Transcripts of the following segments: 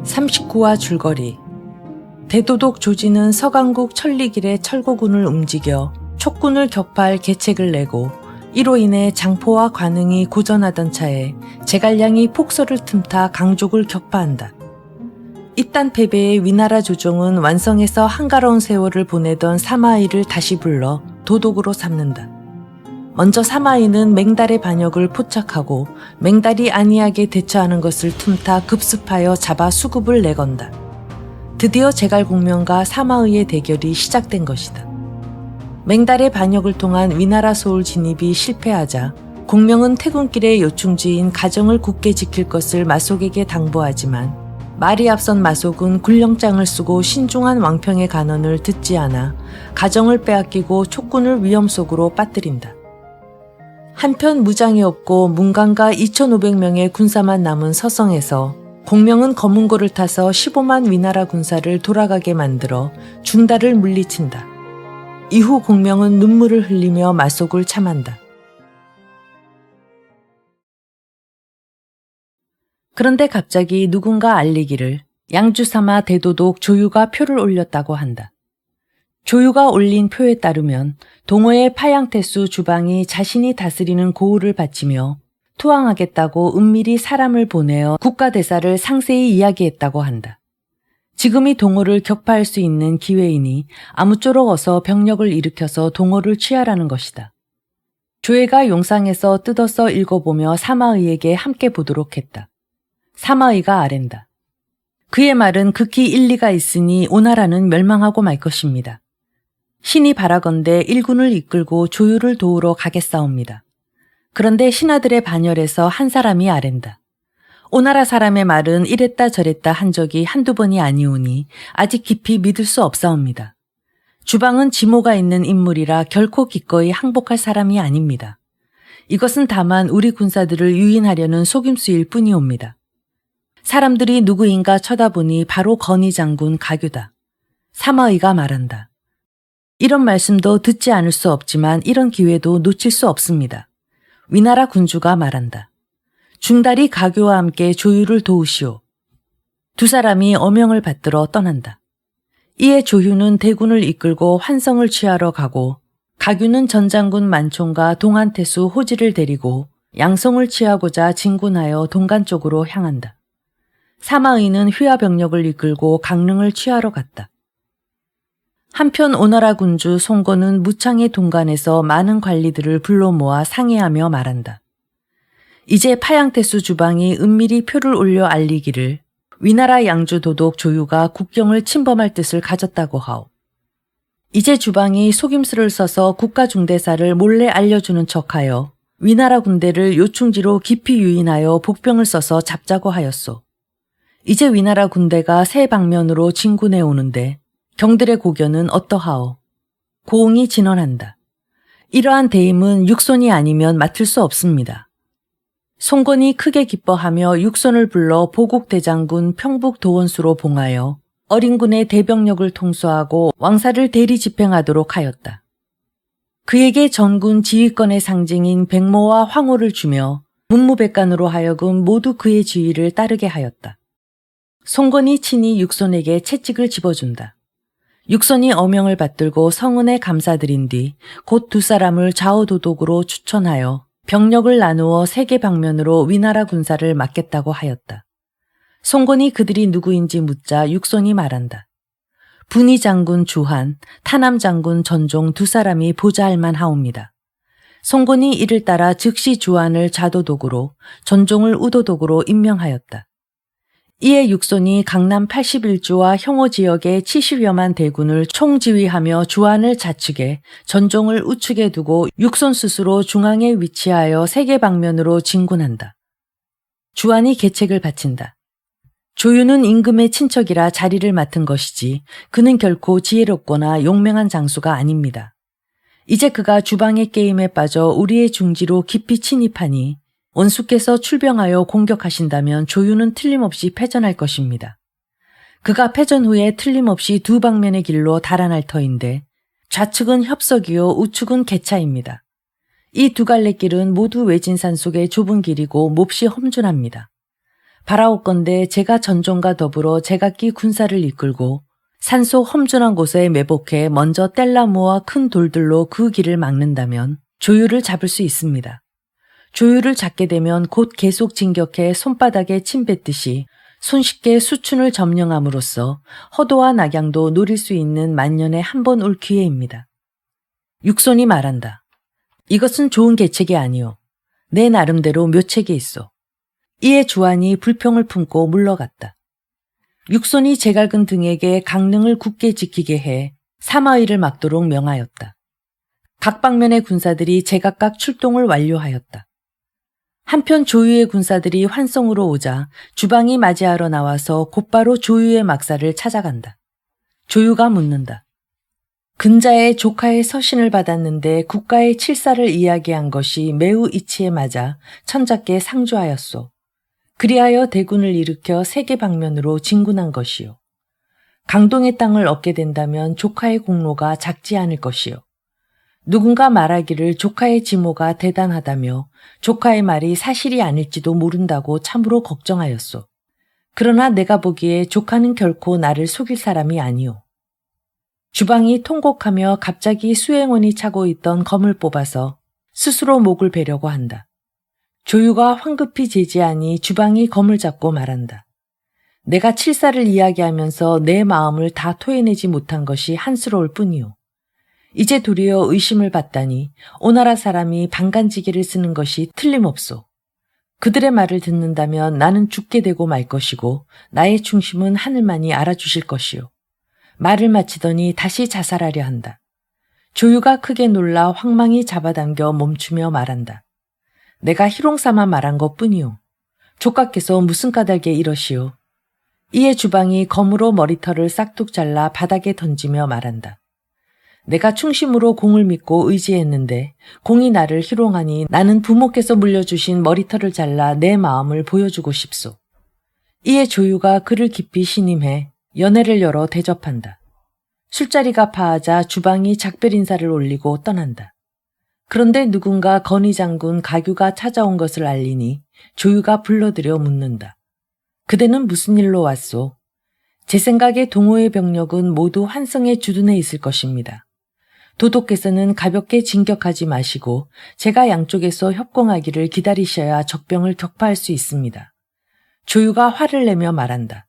(39화) 줄거리. 대도독 조지는 서강국 천리길의 철거군을 움직여 촉군을 격파할 계책을 내고 이로 인해 장포와 관흥이 고전하던 차에 제갈량이 폭서를 틈타 강족을 격파한다. 입단 패배의 위나라 조정은 완성해서 한가로운 세월을 보내던 사마이를 다시 불러 도독으로 삼는다. 먼저 사마이는 맹달의 반역을 포착하고 맹달이 안이하게 대처하는 것을 틈타 급습하여 잡아 수급을 내건다. 드디어 제갈공명과 사마의의 대결이 시작된 것이다. 맹달의 반역을 통한 위나라 소울 진입이 실패하자 공명은 퇴근길에 요충지인 가정을 굳게 지킬 것을 마속에게 당부하지만 말이 앞선 마속은 굴령장을 쓰고 신중한 왕평의 간언을 듣지 않아 가정을 빼앗기고 촉군을 위험 속으로 빠뜨린다. 한편 무장이 없고 문강과 2,500명의 군사만 남은 서성에서 공명은 검은고를 타서 15만 위나라 군사를 돌아가게 만들어 중달을 물리친다. 이후 공명은 눈물을 흘리며 마속을 참한다. 그런데 갑자기 누군가 알리기를 양주사마 대도독 조유가 표를 올렸다고 한다. 조유가 올린 표에 따르면 동호의 파양태수 주방이 자신이 다스리는 고을을 바치며 투항하겠다고 은밀히 사람을 보내어 국가대사를 상세히 이야기했다고 한다. 지금이 동호를 격파할 수 있는 기회이니 아무쪼록 어서 병력을 일으켜서 동호를 취하라는 것이다. 조회가 용상에서 뜯어서 읽어보며 사마의에게 함께 보도록 했다. 사마의가 아랜다. 그의 말은 극히 일리가 있으니 오나라는 멸망하고 말 것입니다. 신이 바라건대 일군을 이끌고 조유를 도우러 가겠사옵니다. 그런데 신하들의 반열에서 한 사람이 아랜다. 오나라 사람의 말은 이랬다 저랬다 한 적이 한두 번이 아니오니 아직 깊이 믿을 수 없사옵니다. 주방은 지모가 있는 인물이라 결코 기꺼이 항복할 사람이 아닙니다. 이것은 다만 우리 군사들을 유인하려는 속임수일 뿐이옵니다. 사람들이 누구인가 쳐다보니 바로 건의 장군 가규다. 사마의가 말한다. 이런 말씀도 듣지 않을 수 없지만 이런 기회도 놓칠 수 없습니다. 위나라 군주가 말한다. 중달이 가교와 함께 조유를 도우시오. 두 사람이 어명을 받들어 떠난다. 이에 조유는 대군을 이끌고 환성을 취하러 가고 가규는 전장군 만총과 동안태수 호지를 데리고 양성을 취하고자 진군하여 동간 쪽으로 향한다. 사마의는 휘하병력을 이끌고 강릉을 취하러 갔다. 한편 오나라 군주 송건은 무창의 동간에서 많은 관리들을 불러 모아 상의하며 말한다. 이제 파양태수 주방이 은밀히 표를 올려 알리기를 위나라 양주 도독 조유가 국경을 침범할 뜻을 가졌다고 하오. 이제 주방이 속임수를 써서 국가중대사를 몰래 알려주는 척하여 위나라 군대를 요충지로 깊이 유인하여 복병을 써서 잡자고 하였소. 이제 위나라 군대가 새 방면으로 진군해 오는데 경들의 고견은 어떠하오? 고흥이 진언한다. 이러한 대임은 육손이 아니면 맡을 수 없습니다. 송건이 크게 기뻐하며 육손을 불러 보국대장군 평북도원수로 봉하여 어린 군의 대병력을 통수하고 왕사를 대리 집행하도록 하였다. 그에게 전군 지휘권의 상징인 백모와 황호를 주며 문무백관으로 하여금 모두 그의 지휘를 따르게 하였다. 송건이 친히 육손에게 채찍을 집어준다. 육손이 어명을 받들고 성은에 감사드린 뒤 곧 두 사람을 좌우도독으로 추천하여 병력을 나누어 세계 방면으로 위나라 군사를 맡겠다고 하였다. 송건이 그들이 누구인지 묻자 육손이 말한다. 분이 장군 주한, 타남 장군 전종 두 사람이 보좌할 만하옵니다. 송건이 이를 따라 즉시 주한을 좌도독으로, 전종을 우도독으로 임명하였다. 이에 육손이 강남 81주와 형호 지역의 70여만 대군을 총지휘하며 주한을 좌측에 전종을 우측에 두고 육손 스스로 중앙에 위치하여 세계 방면으로 진군한다. 주한이 계책을 바친다. 조유는 임금의 친척이라 자리를 맡은 것이지 그는 결코 지혜롭거나 용맹한 장수가 아닙니다. 이제 그가 주방의 게임에 빠져 우리의 중지로 깊이 침입하니 원수께서 출병하여 공격하신다면 조유는 틀림없이 패전할 것입니다. 그가 패전 후에 틀림없이 두 방면의 길로 달아날 터인데 좌측은 협석이요 우측은 개차입니다. 이 두 갈래 길은 모두 외진산 속의 좁은 길이고 몹시 험준합니다. 바라옵건대 제가 전종과 더불어 제각기 군사를 이끌고 산속 험준한 곳에 매복해 먼저 뗄나무와 큰 돌들로 그 길을 막는다면 조유를 잡을 수 있습니다. 조유를 잡게 되면 곧 계속 진격해 손바닥에 침 뱉듯이 손쉽게 수춘을 점령함으로써 허도와 낙양도 노릴 수 있는 만년에 한 번 올 기회입니다. 육손이 말한다. 이것은 좋은 계책이 아니오. 내 나름대로 묘책이 있어. 이에 주안이 불평을 품고 물러갔다. 육손이 제갈근 등에게 강릉을 굳게 지키게 해 사마의를 막도록 명하였다. 각 방면의 군사들이 제각각 출동을 완료하였다. 한편 조유의 군사들이 환성으로 오자 주방이 맞이하러 나와서 곧바로 조유의 막사를 찾아간다. 조유가 묻는다. 근자의 조카의 서신을 받았는데 국가의 칠사를 이야기한 것이 매우 이치에 맞아 천자께 상주하였소. 그리하여 대군을 일으켜 세계 방면으로 진군한 것이요. 강동의 땅을 얻게 된다면 조카의 공로가 작지 않을 것이요. 누군가 말하기를 조카의 지모가 대단하다며 조카의 말이 사실이 아닐지도 모른다고 참으로 걱정하였소. 그러나 내가 보기에 조카는 결코 나를 속일 사람이 아니오. 주방이 통곡하며 갑자기 수행원이 차고 있던 검을 뽑아서 스스로 목을 베려고 한다. 조유가 황급히 제지하니 주방이 검을 잡고 말한다. 내가 칠사를 이야기하면서 내 마음을 다 토해내지 못한 것이 한스러울 뿐이오. 이제 도리어 의심을 받다니 오나라 사람이 방간지기를 쓰는 것이 틀림없소. 그들의 말을 듣는다면 나는 죽게 되고 말 것이고 나의 중심은 하늘만이 알아주실 것이오. 말을 마치더니 다시 자살하려 한다. 조유가 크게 놀라 황망히 잡아당겨 멈추며 말한다. 내가 희롱삼아 말한 것뿐이오. 조카께서 무슨 까닭에 이러시오. 이에 주방이 검으로 머리털을 싹둑 잘라 바닥에 던지며 말한다. 내가 충심으로 공을 믿고 의지했는데 공이 나를 희롱하니 나는 부모께서 물려주신 머리털을 잘라 내 마음을 보여주고 싶소. 이에 조유가 그를 깊이 신임해 연회를 열어 대접한다. 술자리가 파하자 주방이 작별 인사를 올리고 떠난다. 그런데 누군가 건의 장군 가규가 찾아온 것을 알리니 조유가 불러들여 묻는다. 그대는 무슨 일로 왔소? 제 생각에 동호의 병력은 모두 환성에 주둔해 있을 것입니다. 도독께서는 가볍게 진격하지 마시고 제가 양쪽에서 협공하기를 기다리셔야 적병을 격파할 수 있습니다. 조유가 화를 내며 말한다.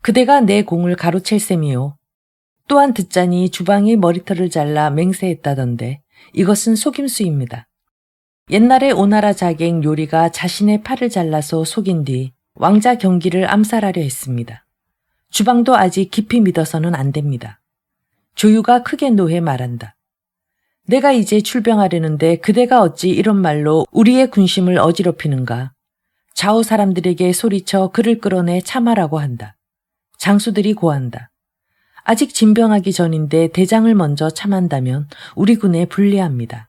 그대가 내 공을 가로챌 셈이요. 또한 듣자니 주방이 머리털을 잘라 맹세했다던데 이것은 속임수입니다. 옛날에 오나라 자객 요리가 자신의 팔을 잘라서 속인 뒤 왕자 경기를 암살하려 했습니다. 주방도 아직 깊이 믿어서는 안 됩니다. 조유가 크게 노해 말한다. 내가 이제 출병하려는데 그대가 어찌 이런 말로 우리의 군심을 어지럽히는가. 좌우 사람들에게 소리쳐 그를 끌어내 참하라고 한다. 장수들이 고한다. 아직 진병하기 전인데 대장을 먼저 참한다면 우리 군에 불리합니다.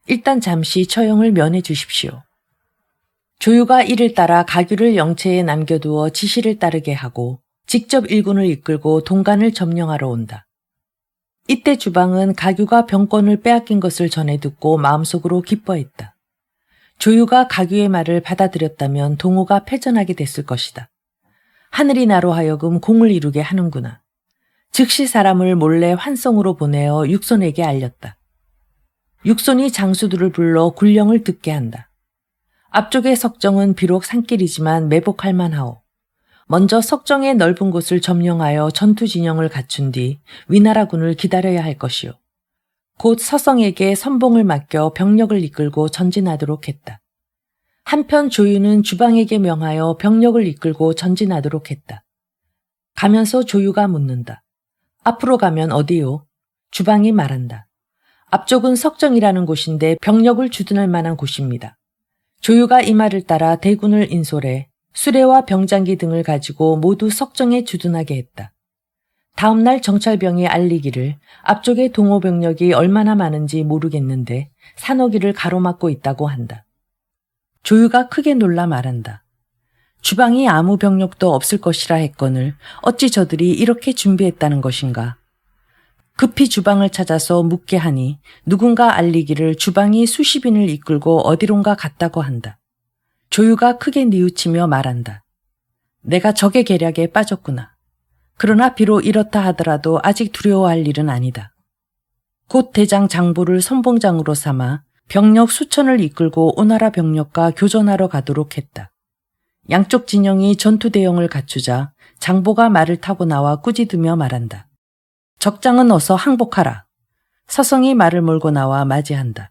일단 잠시 처형을 면해 주십시오. 조유가 이를 따라 가규를 영체에 남겨두어 지시를 따르게 하고 직접 일군을 이끌고 동간을 점령하러 온다. 이때 주방은 가규가 병권을 빼앗긴 것을 전해 듣고 마음속으로 기뻐했다. 조유가 가규의 말을 받아들였다면 동호가 패전하게 됐을 것이다. 하늘이 나로 하여금 공을 이루게 하는구나. 즉시 사람을 몰래 환성으로 보내어 육손에게 알렸다. 육손이 장수들을 불러 굴령을 듣게 한다. 앞쪽의 석정은 비록 산길이지만 매복할 만하오. 먼저 석정의 넓은 곳을 점령하여 전투 진영을 갖춘 뒤 위나라군을 기다려야 할 것이오. 곧 서성에게 선봉을 맡겨 병력을 이끌고 전진하도록 했다. 한편 조유는 주방에게 명하여 병력을 이끌고 전진하도록 했다. 가면서 조유가 묻는다. 앞으로 가면 어디요? 주방이 말한다. 앞쪽은 석정이라는 곳인데 병력을 주둔할 만한 곳입니다. 조유가 이 말을 따라 대군을 인솔해 수레와 병장기 등을 가지고 모두 석정에 주둔하게 했다. 다음 날 정찰병이 알리기를 앞쪽에 동호 병력이 얼마나 많은지 모르겠는데 산호기를 가로막고 있다고 한다. 조유가 크게 놀라 말한다. 주방이 아무 병력도 없을 것이라 했거늘 어찌 저들이 이렇게 준비했다는 것인가. 급히 주방을 찾아서 묻게 하니 누군가 알리기를 주방이 수십인을 이끌고 어디론가 갔다고 한다. 조유가 크게 뉘우치며 말한다. 내가 적의 계략에 빠졌구나. 그러나 비록 이렇다 하더라도 아직 두려워할 일은 아니다. 곧 대장 장보를 선봉장으로 삼아 병력 수천을 이끌고 오나라 병력과 교전하러 가도록 했다. 양쪽 진영이 전투 대형을 갖추자 장보가 말을 타고 나와 꾸짖으며 말한다. 적장은 어서 항복하라. 서성이 말을 몰고 나와 맞이한다.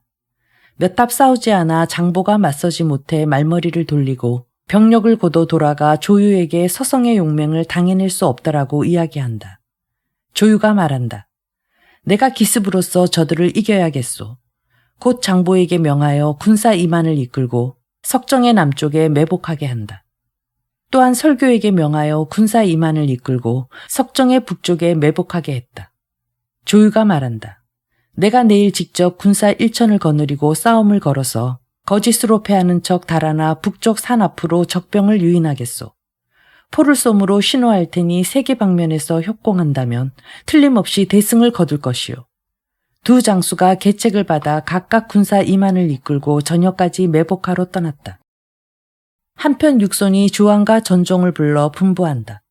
몇 탑 싸우지 않아 장보가 맞서지 못해 말머리를 돌리고 병력을 고도 돌아가 조유에게 서성의 용맹을 당해낼 수 없다라고 이야기한다. 조유가 말한다. 내가 기습으로써 저들을 이겨야겠소. 곧 장보에게 명하여 군사 2만을 이끌고 석정의 남쪽에 매복하게 한다. 또한 설교에게 명하여 군사 2만을 이끌고 석정의 북쪽에 매복하게 했다. 조유가 말한다. 내가 내일 직접 군사 1천을 거느리고 싸움을 걸어서 거짓으로 패하는 척 달아나 북쪽 산 앞으로 적병을 유인하겠소. 포를 쏘므로 신호할 테니 세계 방면에서 협공한다면 틀림없이 대승을 거둘 것이요. 두 장수가 계책을 받아 각각 군사 2만을 이끌고 저녁까지 매복하러 떠났다. 한편 육손이 주왕과 전종을 불러 분부한다.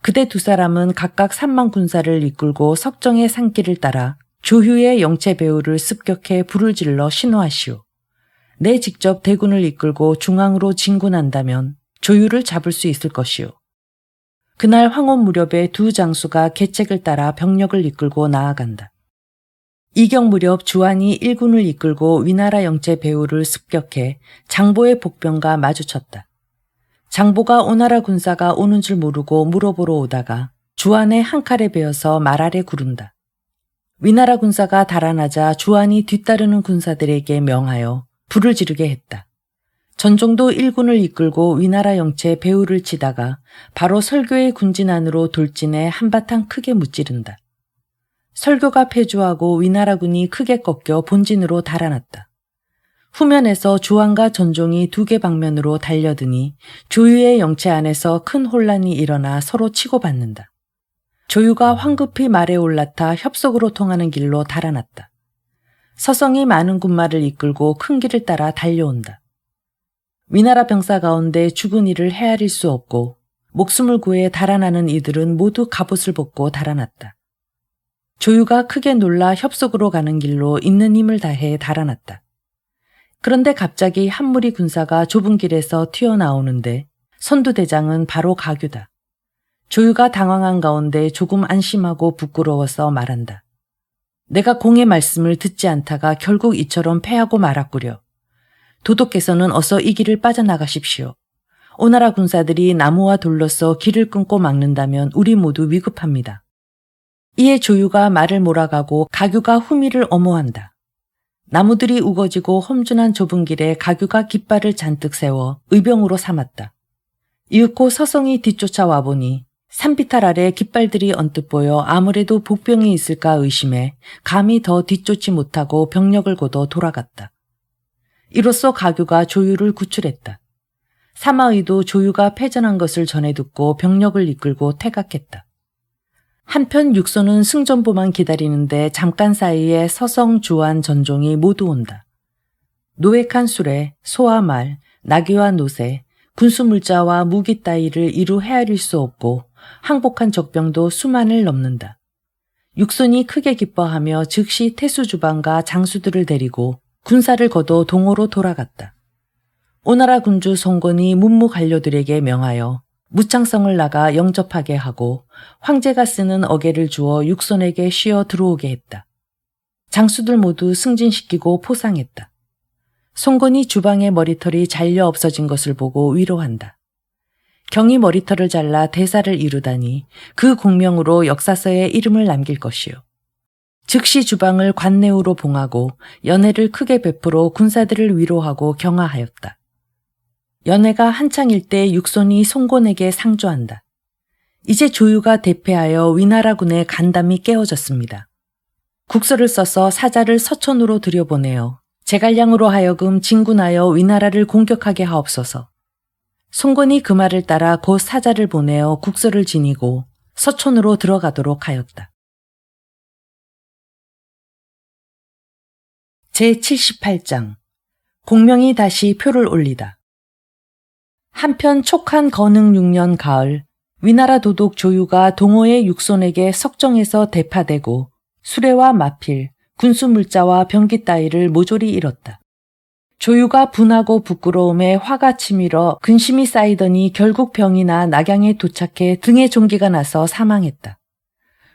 그대 두 사람은 각각 3만 군사를 이끌고 석정의 산길을 따라 조유의 영체 배후를 습격해 불을 질러 신호하시오. 내 직접 대군을 이끌고 중앙으로 진군한다면 조유를 잡을 수 있을 것이오. 그날 황혼 무렵에 두 장수가 계책을 따라 병력을 이끌고 나아간다. 이경 무렵 주안이 1군을 이끌고 위나라 영체 배후를 습격해 장보의 복병과 마주쳤다. 장보가 오나라 군사가 오는 줄 모르고 물어보러 오다가 주안의 한 칼에 베어서 말 아래 구른다. 위나라 군사가 달아나자 주안이 뒤따르는 군사들에게 명하여 불을 지르게 했다. 전종도 1군을 이끌고 위나라 영체 배후를 치다가 바로 설교의 군진 안으로 돌진해 한바탕 크게 무찌른다. 설교가 패주하고 위나라군이 크게 꺾여 본진으로 달아났다. 후면에서 주왕과 전종이 두 개 방면으로 달려드니 조유의 영체 안에서 큰 혼란이 일어나 서로 치고받는다. 조유가 황급히 말에 올라타 협속으로 통하는 길로 달아났다. 서성이 많은 군마를 이끌고 큰 길을 따라 달려온다. 위나라 병사 가운데 죽은 이를 헤아릴 수 없고 목숨을 구해 달아나는 이들은 모두 갑옷을 벗고 달아났다. 조유가 크게 놀라 협속으로 가는 길로 있는 힘을 다해 달아났다. 그런데 갑자기 한 무리 군사가 좁은 길에서 튀어나오는데 선두대장은 바로 가규다. 조유가 당황한 가운데 조금 안심하고 부끄러워서 말한다. 내가 공의 말씀을 듣지 않다가 결국 이처럼 패하고 말았구려. 도독께서는 어서 이 길을 빠져나가십시오. 오나라 군사들이 나무와 돌로써 길을 끊고 막는다면 우리 모두 위급합니다. 이에 조유가 말을 몰아가고 가규가 후미를 엄호한다. 나무들이 우거지고 험준한 좁은 길에 가규가 깃발을 잔뜩 세워 의병으로 삼았다. 이윽고 서성이 뒤쫓아와 보니 산비탈 아래 깃발들이 언뜻 보여 아무래도 복병이 있을까 의심해 감히 더 뒤쫓지 못하고 병력을 거둬 돌아갔다. 이로써 가규가 조유를 구출했다. 사마의도 조유가 패전한 것을 전해 듣고 병력을 이끌고 퇴각했다. 한편 육손은 승전보만 기다리는데 잠깐 사이에 서성, 주안, 전종이 모두 온다. 노획한 수레, 소와 말, 나귀와 노새, 군수물자와 무기 따위를 이루 헤아릴 수 없고 항복한 적병도 수만을 넘는다. 육손이 크게 기뻐하며 즉시 태수주방과 장수들을 데리고 군사를 거둬 동호로 돌아갔다. 오나라 군주 송건이 문무관료들에게 명하여 무창성을 나가 영접하게 하고 황제가 쓰는 어계를 주어 육손에게 쉬어 들어오게 했다. 장수들 모두 승진시키고 포상했다. 송건이 주방의 머리털이 잘려 없어진 것을 보고 위로한다. 경이 머리털을 잘라 대사를 이루다니 그 공명으로 역사서에 이름을 남길 것이요. 즉시 주방을 관내우로 봉하고 연회를 크게 베풀어 군사들을 위로하고 경하하였다. 연회가 한창일 때 육손이 송곤에게 상주한다. 이제 조유가 대패하여 위나라군의 간담이 깨어졌습니다. 국서를 써서 사자를 서촌으로 들여보내어 제갈량으로 하여금 진군하여 위나라를 공격하게 하옵소서. 송곤이 그 말을 따라 곧 사자를 보내어 국서를 지니고 서촌으로 들어가도록 하였다. 제78장 공명이 다시 표를 올리다. 한편 촉한 건흥 6년 가을 위나라 도독 조유가 동호의 육손에게 석정에서 대파되고 수레와 마필, 군수물자와 병기 따위를 모조리 잃었다. 조유가 분하고 부끄러움에 화가 치밀어 근심이 쌓이더니 결국 병이나 낙양에 도착해 등에 종기가 나서 사망했다.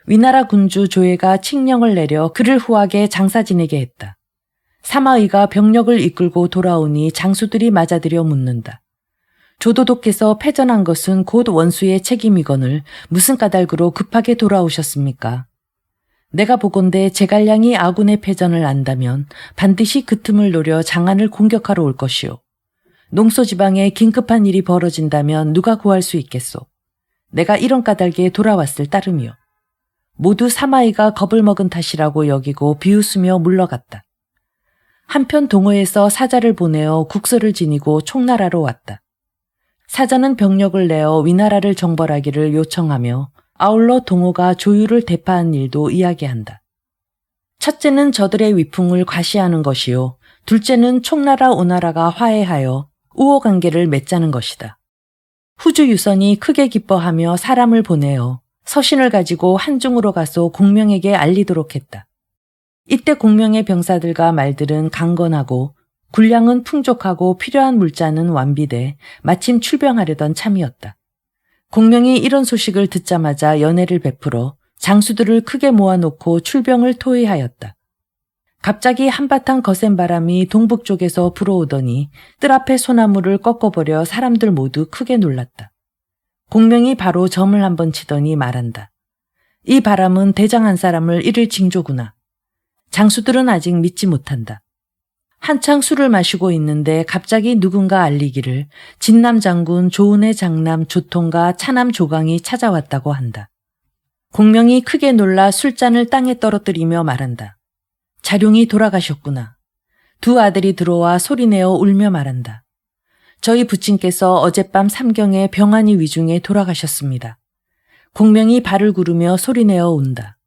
위나라 군주 조예가 칙령을 내려 그를 후하게 장사 지내게 했다. 사마의가 병력을 이끌고 돌아오니 장수들이 맞아들여 묻는다. 조도독께서 패전한 것은 곧 원수의 책임이거늘 무슨 까닭으로 급하게 돌아오셨습니까? 내가 보건대 제갈량이 아군의 패전을 안다면 반드시 그 틈을 노려 장안을 공격하러 올 것이오. 농소지방에 긴급한 일이 벌어진다면 누가 구할 수 있겠소. 내가 이런 까닭에 돌아왔을 따름이오. 모두 사마이가 겁을 먹은 탓이라고 여기고 비웃으며 물러갔다. 한편 동호에서 사자를 보내어 국서를 지니고 총나라로 왔다. 사자는 병력을 내어 위나라를 정벌하기를 요청하며 아울러 동호가 조유를 대파한 일도 이야기한다. 첫째는 저들의 위풍을 과시하는 것이요. 둘째는 총나라 오나라가 화해하여 우호관계를 맺자는 것이다. 후주 유선이 크게 기뻐하며 사람을 보내어 서신을 가지고 한중으로 가서 공명에게 알리도록 했다. 이때 공명의 병사들과 말들은 강건하고 군량은 풍족하고 필요한 물자는 완비돼 마침 출병하려던 참이었다. 공명이 이런 소식을 듣자마자 연회를 베풀어 장수들을 크게 모아놓고 출병을 토의하였다. 갑자기 한바탕 거센 바람이 동북쪽에서 불어오더니 뜰 앞에 소나무를 꺾어버려 사람들 모두 크게 놀랐다. 공명이 바로 점을 한번 치더니 말한다. 이 바람은 대장 한 사람을 잃을 징조구나. 장수들은 아직 믿지 못한다. 한창 술을 마시고 있는데 갑자기 누군가 알리기를 진남 장군 조은의 장남 조통과 차남 조강이 찾아왔다고 한다. 공명이 크게 놀라 술잔을 땅에 떨어뜨리며 말한다. 자룡이 돌아가셨구나. 두 아들이 들어와 소리내어 울며 말한다. 저희 부친께서 어젯밤 삼경에 병환이 위중에 돌아가셨습니다. 공명이 발을 구르며 소리내어 운다.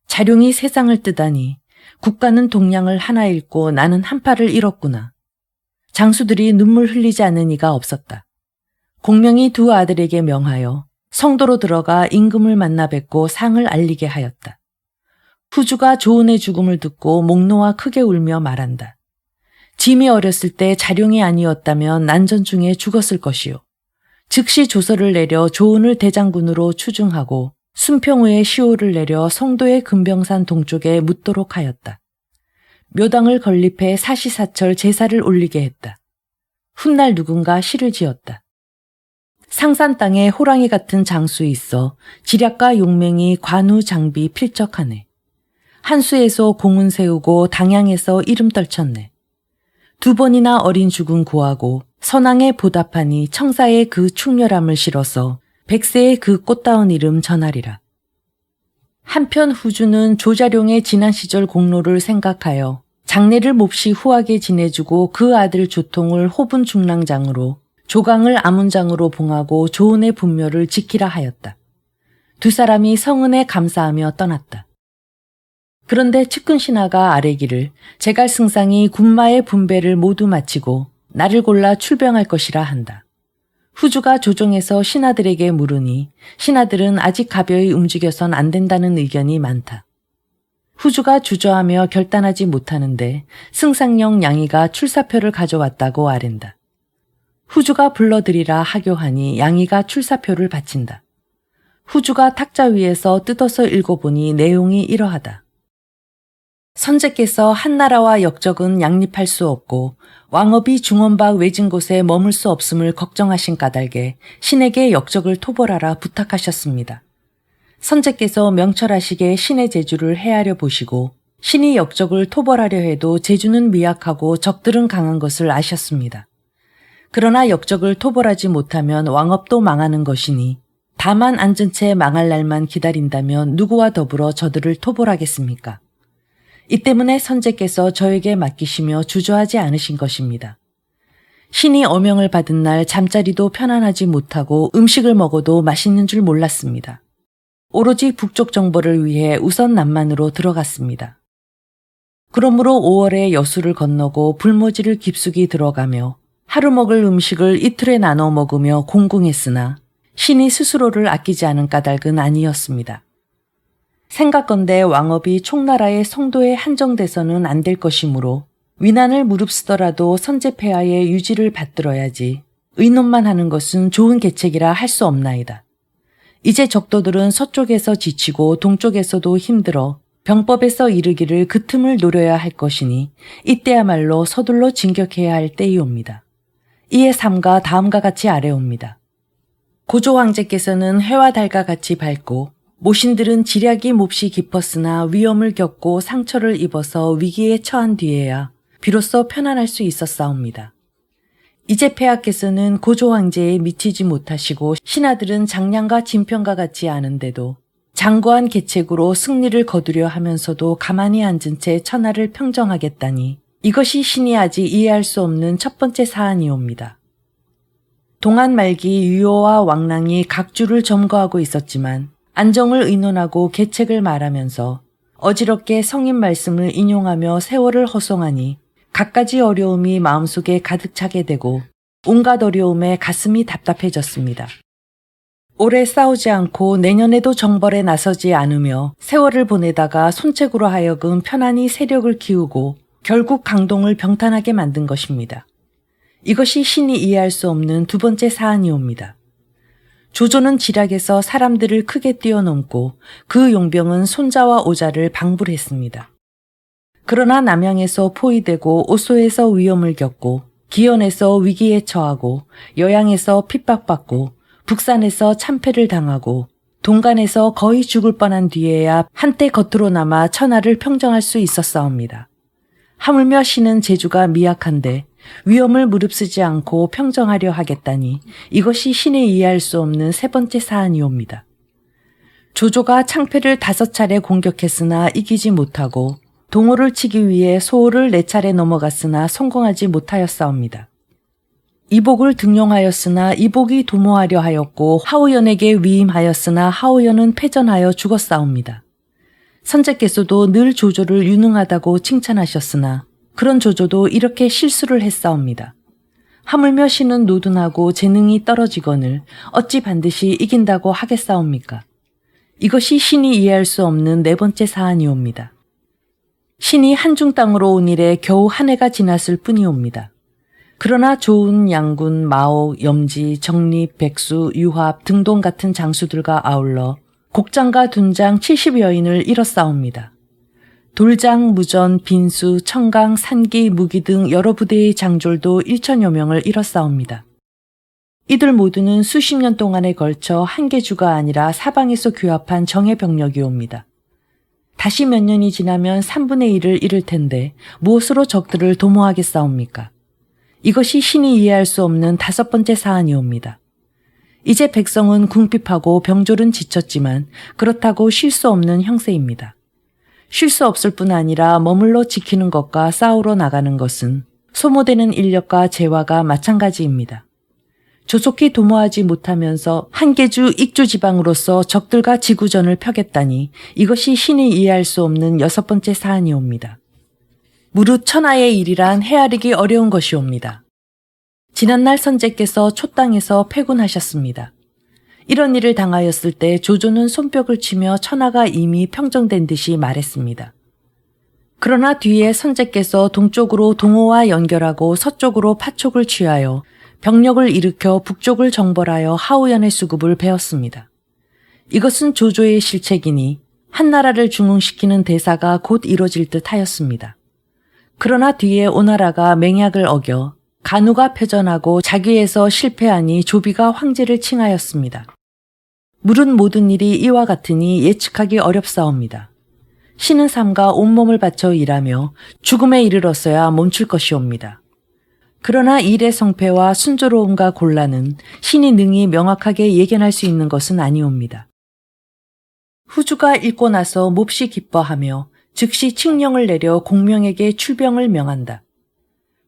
자룡이 세상을 뜨다니 국가는 동량을 하나 잃고 나는 한 팔을 잃었구나. 장수들이 눈물 흘리지 않는 이가 없었다. 공명이 두 아들에게 명하여 성도로 들어가 임금을 만나 뵙고 상을 알리게 하였다. 후주가 조은의 죽음을 듣고 목 놓아 크게 울며 말한다. 짐이 어렸을 때 자룡이 아니었다면 난전 중에 죽었을 것이요. 즉시 조서를 내려 조은을 대장군으로 추중하고 순평후에 시호를 내려 성도의 금병산 동쪽에 묻도록 하였다. 묘당을 건립해 사시사철 제사를 올리게 했다. 훗날 누군가 시를 지었다. 상산 땅에 호랑이 같은 장수에 있어 지략과 용맹이 관우 장비 필적하네. 한수에서 공은 세우고 당양에서 이름 떨쳤네. 두 번이나 어린 죽은 구하고 선왕에 보답하니 청사에 그 충렬함을 실어서 백세의 그 꽃다운 이름 전하리라. 한편 후주는 조자룡의 지난 시절 공로를 생각하여 장례를 몹시 후하게 지내주고 그 아들 조통을 호분 중랑장으로 조강을 아문장으로 봉하고 조은의 분묘를 지키라 하였다. 두 사람이 성은에 감사하며 떠났다. 그런데 측근신하가 아뢰기를 제갈승상이 군마의 분배를 모두 마치고 나를 골라 출병할 것이라 한다. 후주가 조정에서 신하들에게 물으니 신하들은 아직 가벼이 움직여선 안 된다는 의견이 많다. 후주가 주저하며 결단하지 못하는데 승상령 양이가 출사표를 가져왔다고 아랜다. 후주가 불러들이라 하교하니 양이가 출사표를 바친다. 후주가 탁자 위에서 뜯어서 읽어보니 내용이 이러하다. 선제께서 한나라와 역적은 양립할 수 없고 왕업이 중원박 외진 곳에 머물 수 없음을 걱정하신 까닭에 신에게 역적을 토벌하라 부탁하셨습니다. 선제께서 명철하시게 신의 제주를 헤아려 보시고 신이 역적을 토벌하려 해도 제주는 미약하고 적들은 강한 것을 아셨습니다. 그러나 역적을 토벌하지 못하면 왕업도 망하는 것이니 다만 앉은 채 망할 날만 기다린다면 누구와 더불어 저들을 토벌하겠습니까? 이 때문에 선제께서 저에게 맡기시며 주저하지 않으신 것입니다. 신이 어명을 받은 날 잠자리도 편안하지 못하고 음식을 먹어도 맛있는 줄 몰랐습니다. 오로지 북쪽 정보를 위해 우선 남만으로 들어갔습니다. 그러므로 5월에 여수를 건너고 불모지를 깊숙이 들어가며 하루 먹을 음식을 이틀에 나눠 먹으며 공궁했으나 신이 스스로를 아끼지 않은 까닭은 아니었습니다. 생각건대 왕업이 총나라의 성도에 한정돼서는 안 될 것이므로 위난을 무릅쓰더라도 선제폐하의 유지를 받들어야지 의논만 하는 것은 좋은 계책이라 할 수 없나이다. 이제 적도들은 서쪽에서 지치고 동쪽에서도 힘들어 병법에서 이르기를 그 틈을 노려야 할 것이니 이때야말로 서둘러 진격해야 할 때이옵니다. 이에 삼가 다음과 같이 아래옵니다. 고조 황제께서는 해와 달과 같이 밝고 모신들은 지략이 몹시 깊었으나 위험을 겪고 상처를 입어서 위기에 처한 뒤에야 비로소 편안할 수 있었사옵니다. 이제 폐하께서는 고조 황제에 미치지 못하시고 신하들은 장량과 진평과 같지 않은데도 장구한 계책으로 승리를 거두려 하면서도 가만히 앉은 채 천하를 평정하겠다니 이것이 신이 아직 이해할 수 없는 첫 번째 사안이옵니다. 동안 말기 유효와 왕랑이 각주를 점거하고 있었지만 안정을 의논하고 계책을 말하면서 어지럽게 성인 말씀을 인용하며 세월을 허송하니 갖가지 어려움이 마음속에 가득 차게 되고 온갖 어려움에 가슴이 답답해졌습니다. 올해 싸우지 않고 내년에도 정벌에 나서지 않으며 세월을 보내다가 손책으로 하여금 편안히 세력을 키우고 결국 강동을 병탄하게 만든 것입니다. 이것이 신이 이해할 수 없는 두 번째 사안이옵니다. 조조는 지략에서 사람들을 크게 뛰어넘고 그 용병은 손자와 오자를 방불했습니다. 그러나 남양에서 포위되고 오소에서 위험을 겪고 기연에서 위기에 처하고 여양에서 핍박받고 북산에서 참패를 당하고 동간에서 거의 죽을 뻔한 뒤에야 한때 겉으로나마 천하를 평정할 수 있었사옵니다. 하물며 신은 재주가 미약한데 위험을 무릅쓰지 않고 평정하려 하겠다니 이것이 신이 이해할 수 없는 세 번째 사안이옵니다. 조조가 창패를 5차례 공격했으나 이기지 못하고 동호를 치기 위해 소호를 4차례 넘어갔으나 성공하지 못하였사옵니다. 이복을 등용하였으나 이복이 도모하려 하였고 하우연에게 위임하였으나 하우연은 패전하여 죽었사옵니다. 선제께서도 늘 조조를 유능하다고 칭찬하셨으나 그런 조조도 이렇게 실수를 했사옵니다. 하물며 신은 노둔하고 재능이 떨어지거늘 어찌 반드시 이긴다고 하겠사옵니까? 이것이 신이 이해할 수 없는 네 번째 사안이옵니다. 신이 한중 땅으로 온 이래 겨우 한 해가 지났을 뿐이옵니다. 그러나 조은, 양군, 마옥, 염지, 정립, 백수, 유합, 등동 같은 장수들과 아울러 곡장과 둔장 70여인을 잃었사옵니다. 돌장, 무전, 빈수, 청강, 산기, 무기 등 여러 부대의 장졸도 1천여 명을 잃었사옵니다. 이들 모두는 수십 년 동안에 걸쳐 한 계주가 아니라 사방에서 규합한 정예 병력이옵니다. 다시 몇 년이 지나면 3분의 1을 잃을 텐데 무엇으로 적들을 도모하겠사옵니까? 이것이 신이 이해할 수 없는 5번째 사안이옵니다. 이제 백성은 궁핍하고 병졸은 지쳤지만 그렇다고 쉴 수 없는 형세입니다. 쉴 수 없을 뿐 아니라 머물러 지키는 것과 싸우러 나가는 것은 소모되는 인력과 재화가 마찬가지입니다. 조속히 도모하지 못하면서 한계주 익주 지방으로서 적들과 지구전을 펴겠다니 이것이 신이 이해할 수 없는 6번째 사안이옵니다. 무릇 천하의 일이란 헤아리기 어려운 것이옵니다. 지난날 선제께서 촛당에서 패군하셨습니다. 이런 일을 당하였을 때 조조는 손뼉을 치며 천하가 이미 평정된 듯이 말했습니다. 그러나 뒤에 선제께서 동쪽으로 동호와 연결하고 서쪽으로 파촉을 취하여 병력을 일으켜 북쪽을 정벌하여 하우연의 수급을 베었습니다. 이것은 조조의 실책이니 한나라를 중흥시키는 대사가 곧 이뤄질 듯 하였습니다. 그러나 뒤에 오나라가 맹약을 어겨 간우가 패전하고 자기에서 실패하니 조비가 황제를 칭하였습니다. 물은 모든 일이 이와 같으니 예측하기 어렵사옵니다. 신은 삼가 온몸을 바쳐 일하며 죽음에 이르렀어야 멈출 것이옵니다. 그러나 일의 성패와 순조로움과 곤란은 신이 능히 명확하게 예견할 수 있는 것은 아니옵니다. 후주가 읽고 나서 몹시 기뻐하며 즉시 칙령을 내려 공명에게 출병을 명한다.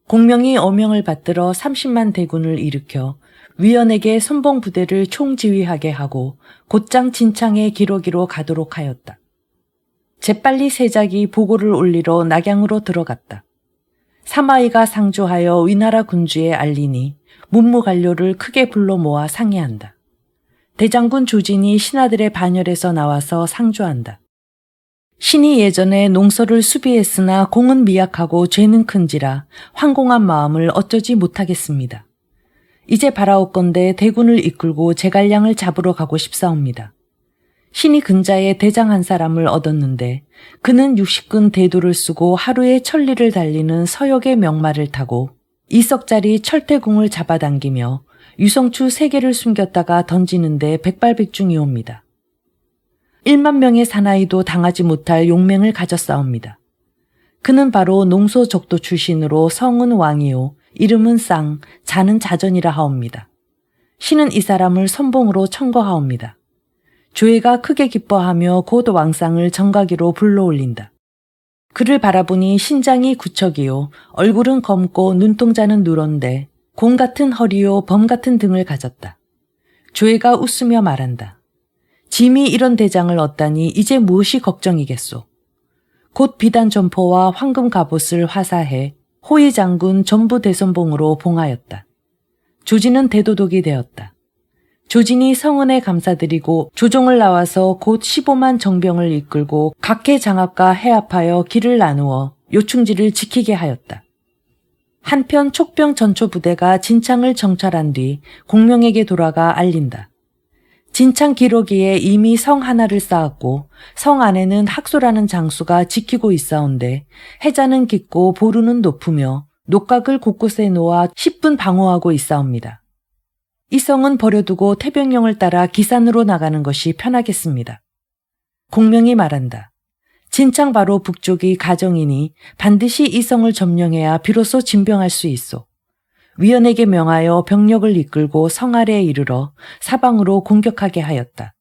공명이 어명을 받들어 30만 대군을 일으켜 위원에게 선봉 부대를 총지휘하게 하고 곧장 진창에 기러기로 가도록 하였다. 재빨리 세작이 보고를 올리러 낙양으로 들어갔다. 사마이가 상주하여 위나라 군주에 알리니 문무관료를 크게 불러 모아 상의한다. 대장군 조진이 신하들의 반열에서 나와서 상주한다. 신이 예전에 농서를 수비했으나 공은 미약하고 죄는 큰지라 황공한 마음을 어쩌지 못하겠습니다. 이제 바라옵건대 대군을 이끌고 제갈량을 잡으러 가고 싶사옵니다. 신이 근자에 대장 한 사람을 얻었는데 그는 60근 대도를 쓰고 하루에 천리를 달리는 서역의 명마를 타고 2석짜리 철퇴궁을 잡아당기며 유성추 3개를 숨겼다가 던지는데 백발백중이옵니다. 1만 명의 사나이도 당하지 못할 용맹을 가졌사옵니다. 그는 바로 농소적도 출신으로 성은 왕이요 이름은 쌍, 자는 자전이라 하옵니다. 신은 이 사람을 선봉으로 청거하옵니다. 조회가 크게 기뻐하며 곧 왕상을 정가기로 불러올린다. 그를 바라보니 신장이 구척이요 얼굴은 검고 눈동자는 누런데 공 같은 허리요 범 같은 등을 가졌다. 조회가 웃으며 말한다. 짐이 이런 대장을 얻다니 이제 무엇이 걱정이겠소. 곧 비단 점포와 황금 갑옷을 화사해 호위 장군 전부 대선봉으로 봉하였다. 조진은 대도독이 되었다. 조진이 성은에 감사드리고 조종을 나와서 곧 15만 정병을 이끌고 각해 장합과 해합하여 길을 나누어 요충지를 지키게 하였다. 한편 촉병 전초 부대가 진창을 정찰한 뒤 공명에게 돌아가 알린다. 진창 기러기에 이미 성 하나를 쌓았고 성 안에는 학소라는 장수가 지키고 있사온데 해자는 깊고 보루는 높으며 녹각을 곳곳에 놓아 10분 방어하고 있사옵니다. 이 성은 버려두고 태병령을 따라 기산으로 나가는 것이 편하겠습니다. 공명이 말한다. 진창 바로 북쪽이 가정이니 반드시 이 성을 점령해야 비로소 진병할 수 있소. 위원에게 명하여 병력을 이끌고 성 아래에 이르러 사방으로 공격하게 하였다.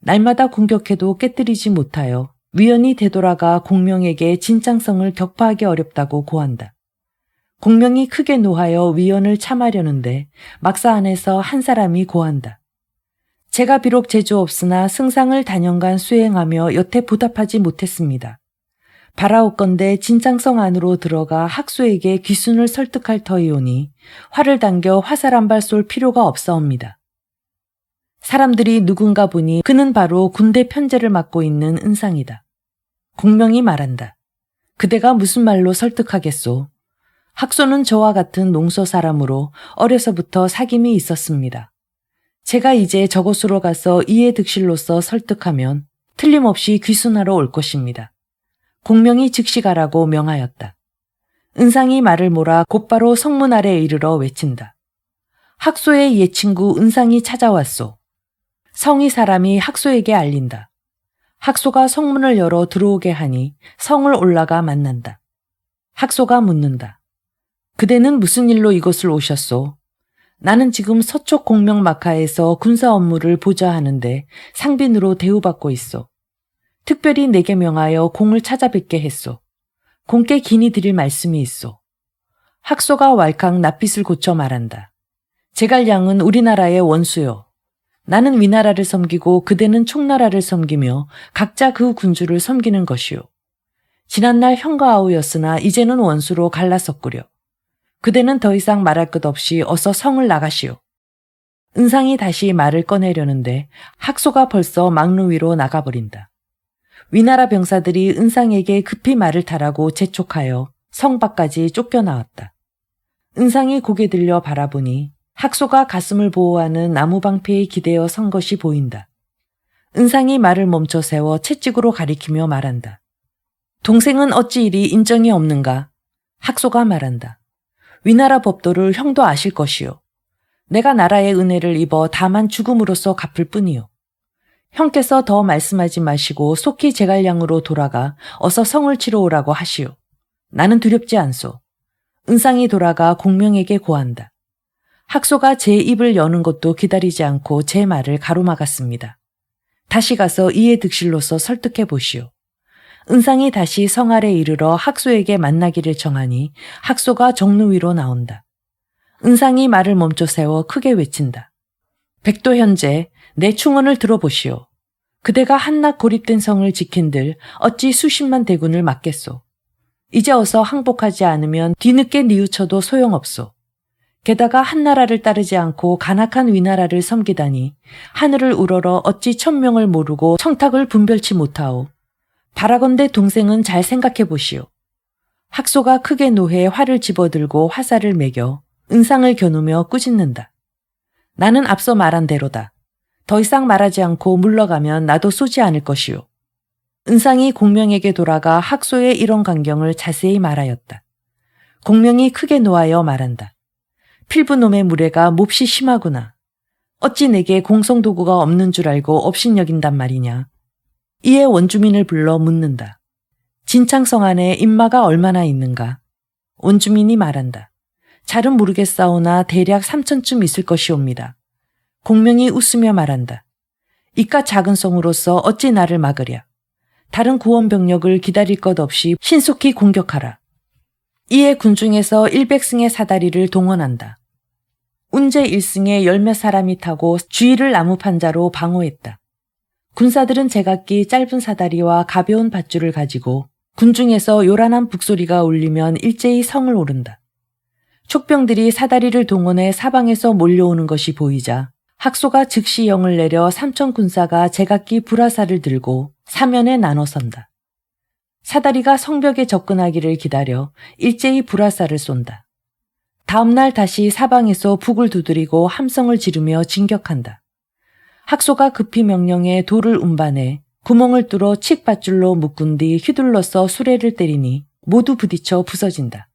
날마다 공격해도 깨뜨리지 못하여 위원이 되돌아가 공명에게 진창성을 격파하기 어렵다고 고한다. 공명이 크게 노하여 위원을 참하려는데 막사 안에서 한 사람이 고한다. 제가 비록 재주 없으나 승상을 단연간 수행하며 여태 보답하지 못했습니다. 바라옵건대 진창성 안으로 들어가 학소에게 귀순을 설득할 터이오니 활을 당겨 화살 한 발 쏠 필요가 없사옵니다. 사람들이 누군가 보니 그는 바로 군대 편제를 맡고 있는 은상이다. 공명이 말한다. 그대가 무슨 말로 설득하겠소? 학소는 저와 같은 농소 사람으로 어려서부터 사귐이 있었습니다. 제가 이제 저곳으로 가서 이해 득실로서 설득하면 틀림없이 귀순하러 올 것입니다. 공명이 즉시 가라고 명하였다. 은상이 말을 몰아 곧바로 성문 아래에 이르러 외친다. 학소의 옛 친구 은상이 찾아왔소. 성의 사람이 학소에게 알린다. 학소가 성문을 열어 들어오게 하니 성을 올라가 만난다. 학소가 묻는다. 그대는 무슨 일로 이곳을 오셨소? 나는 지금 서쪽 공명 마카에서 군사 업무를 보좌 하는데 상빈으로 대우받고 있소. 특별히 내게 명하여 공을 찾아뵙게 했소. 공께 긴히 드릴 말씀이 있소. 학소가 왈칵 낯빛을 고쳐 말한다. 제갈량은 우리나라의 원수요. 나는 위나라를 섬기고 그대는 총나라를 섬기며 각자 그 군주를 섬기는 것이요. 지난날 형과 아우였으나 이제는 원수로 갈라섰구려. 그대는 더 이상 말할 것 없이 어서 성을 나가시오. 은상이 다시 말을 꺼내려는데 학소가 벌써 막루 위로 나가버린다. 위나라 병사들이 은상에게 급히 말을 타라고 재촉하여 성 밖까지 쫓겨나왔다. 은상이 고개 들려 바라보니 학소가 가슴을 보호하는 나무방패에 기대어 선 것이 보인다. 은상이 말을 멈춰 세워 채찍으로 가리키며 말한다. 동생은 어찌 이리 인정이 없는가? 학소가 말한다. 위나라 법도를 형도 아실 것이요. 내가 나라의 은혜를 입어 다만 죽음으로써 갚을 뿐이요. 형께서 더 말씀하지 마시고 속히 제갈량으로 돌아가 어서 성을 치러 오라고 하시오. 나는 두렵지 않소. 은상이 돌아가 공명에게 고한다. 학소가 제 입을 여는 것도 기다리지 않고 제 말을 가로막았습니다. 다시 가서 이해 득실로서 설득해 보시오. 은상이 다시 성 아래 이르러 학소에게 만나기를 정하니 학소가 정루 위로 나온다. 은상이 말을 멈춰 세워 크게 외친다. 백도 현재 내 충언을 들어보시오. 그대가 한낱 고립된 성을 지킨들 어찌 수십만 대군을 막겠소. 이제 어서 항복하지 않으면 뒤늦게 뉘우쳐도 소용없소. 게다가 한나라를 따르지 않고 간악한 위나라를 섬기다니 하늘을 우러러 어찌 천명을 모르고 청탁을 분별치 못하오. 바라건대 동생은 잘 생각해 보시오. 학소가 크게 노해 활을 집어들고 화살을 매겨 은상을 겨누며 꾸짖는다. 나는 앞서 말한 대로다. 더 이상 말하지 않고 물러가면 나도 쏘지 않을 것이오. 은상이 공명에게 돌아가 학소의 이런 광경을 자세히 말하였다. 공명이 크게 노하여 말한다. 필부놈의 무례가 몹시 심하구나. 어찌 내게 공성도구가 없는 줄 알고 업신여긴단 말이냐. 이에 원주민을 불러 묻는다. 진창성 안에 인마가 얼마나 있는가? 원주민이 말한다. 잘은 모르겠사오나 대략 3천쯤 있을 것이옵니다. 공명이 웃으며 말한다. 이깟 작은 성으로서 어찌 나를 막으랴. 다른 구원병력을 기다릴 것 없이 신속히 공격하라. 이에 군중에서 100승의 사다리를 동원한다. 운제 1승에 10몇 사람이 타고 주위를 나무 판자로 방어했다. 군사들은 제각기 짧은 사다리와 가벼운 밧줄을 가지고 군중에서 요란한 북소리가 울리면 일제히 성을 오른다. 촉병들이 사다리를 동원해 사방에서 몰려오는 것이 보이자 학소가 즉시 영을 내려 3천 군사가 제각기 불화살을 들고 사면에 나눠선다. 사다리가 성벽에 접근하기를 기다려 일제히 불화살을 쏜다. 다음날 다시 사방에서 북을 두드리고 함성을 지르며 진격한다. 학소가 급히 명령해 돌을 운반해 구멍을 뚫어 칡밧줄로 묶은 뒤 휘둘러서 수레를 때리니 모두 부딪혀 부서진다.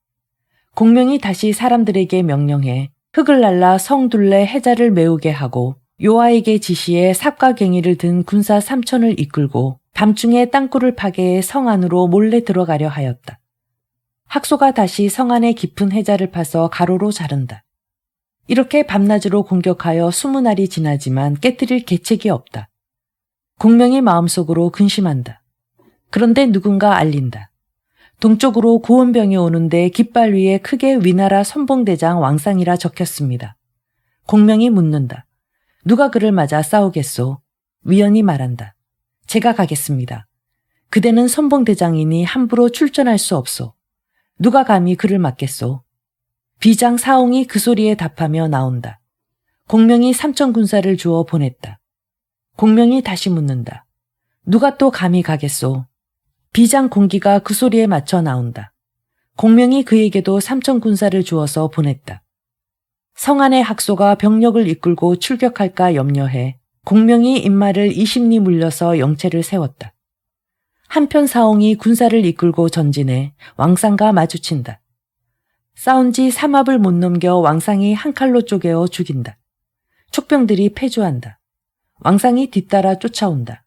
공명이 다시 사람들에게 명령해 흙을 날라 성 둘레 해자를 메우게 하고 요하에게 지시해 삽과 갱이를 든 군사 3천을 이끌고 밤중에 땅굴을 파괴해 성 안으로 몰래 들어가려 하였다. 학소가 다시 성 안의 깊은 해자를 파서 가로로 자른다. 이렇게 밤낮으로 공격하여 20날이 지나지만 깨뜨릴 계책이 없다. 공명이 마음속으로 근심한다. 그런데 누군가 알린다. 동쪽으로 구원병이 오는데 깃발 위에 크게 위나라 선봉대장 왕상이라 적혔습니다. 공명이 묻는다. 누가 그를 맞아 싸우겠소? 위원이 말한다. 제가 가겠습니다. 그대는 선봉대장이니 함부로 출전할 수 없소. 누가 감히 그를 맞겠소? 비장 사홍이 그 소리에 답하며 나온다. 공명이 3천 군사를 주어 보냈다. 공명이 다시 묻는다. 누가 또 감히 가겠소? 비장 공기가 그 소리에 맞춰 나온다. 공명이 그에게도 3천 군사를 주어서 보냈다. 성 안의 학소가 병력을 이끌고 출격할까 염려해 공명이 인마를 20리 물려서 영체를 세웠다. 한편 사홍이 군사를 이끌고 전진해 왕상과 마주친다. 싸운 지 3합을 못 넘겨 왕상이 한 칼로 쪼개어 죽인다. 촉병들이 패주한다. 왕상이 뒤따라 쫓아온다.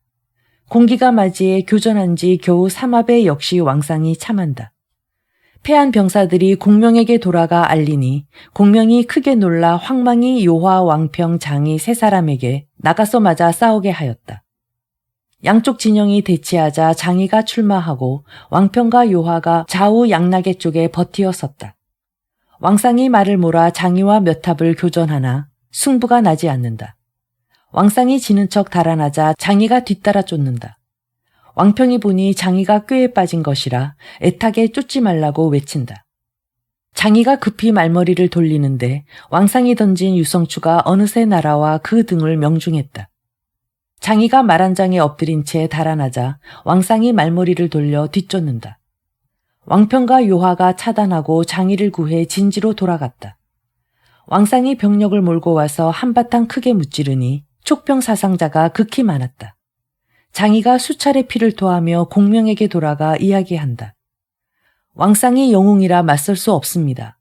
공기가 맞이해 교전한 지 겨우 3합에 역시 왕상이 참한다. 패한 병사들이 공명에게 돌아가 알리니 공명이 크게 놀라 황망이 요화, 왕평, 장이 세 사람에게 나가서 맞아 싸우게 하였다. 양쪽 진영이 대치하자 장이가 출마하고 왕평과 요화가 좌우 양나개 쪽에 버티어 섰다. 왕상이 말을 몰아 장이와 몇 합을 교전하나 승부가 나지 않는다. 왕상이 지는 척 달아나자 장이가 뒤따라 쫓는다. 왕평이 보니 장이가 꾀에 빠진 것이라 애타게 쫓지 말라고 외친다. 장이가 급히 말머리를 돌리는데 왕상이 던진 유성추가 어느새 날아와 그 등을 명중했다. 장이가 말 한 장에 엎드린 채 달아나자 왕상이 말머리를 돌려 뒤쫓는다. 왕평과 요하가 차단하고 장이를 구해 진지로 돌아갔다. 왕상이 병력을 몰고 와서 한바탕 크게 무찌르니 촉병 사상자가 극히 많았다. 장이가 수차례 피를 토하며 공명에게 돌아가 이야기한다. 왕상이 영웅이라 맞설 수 없습니다.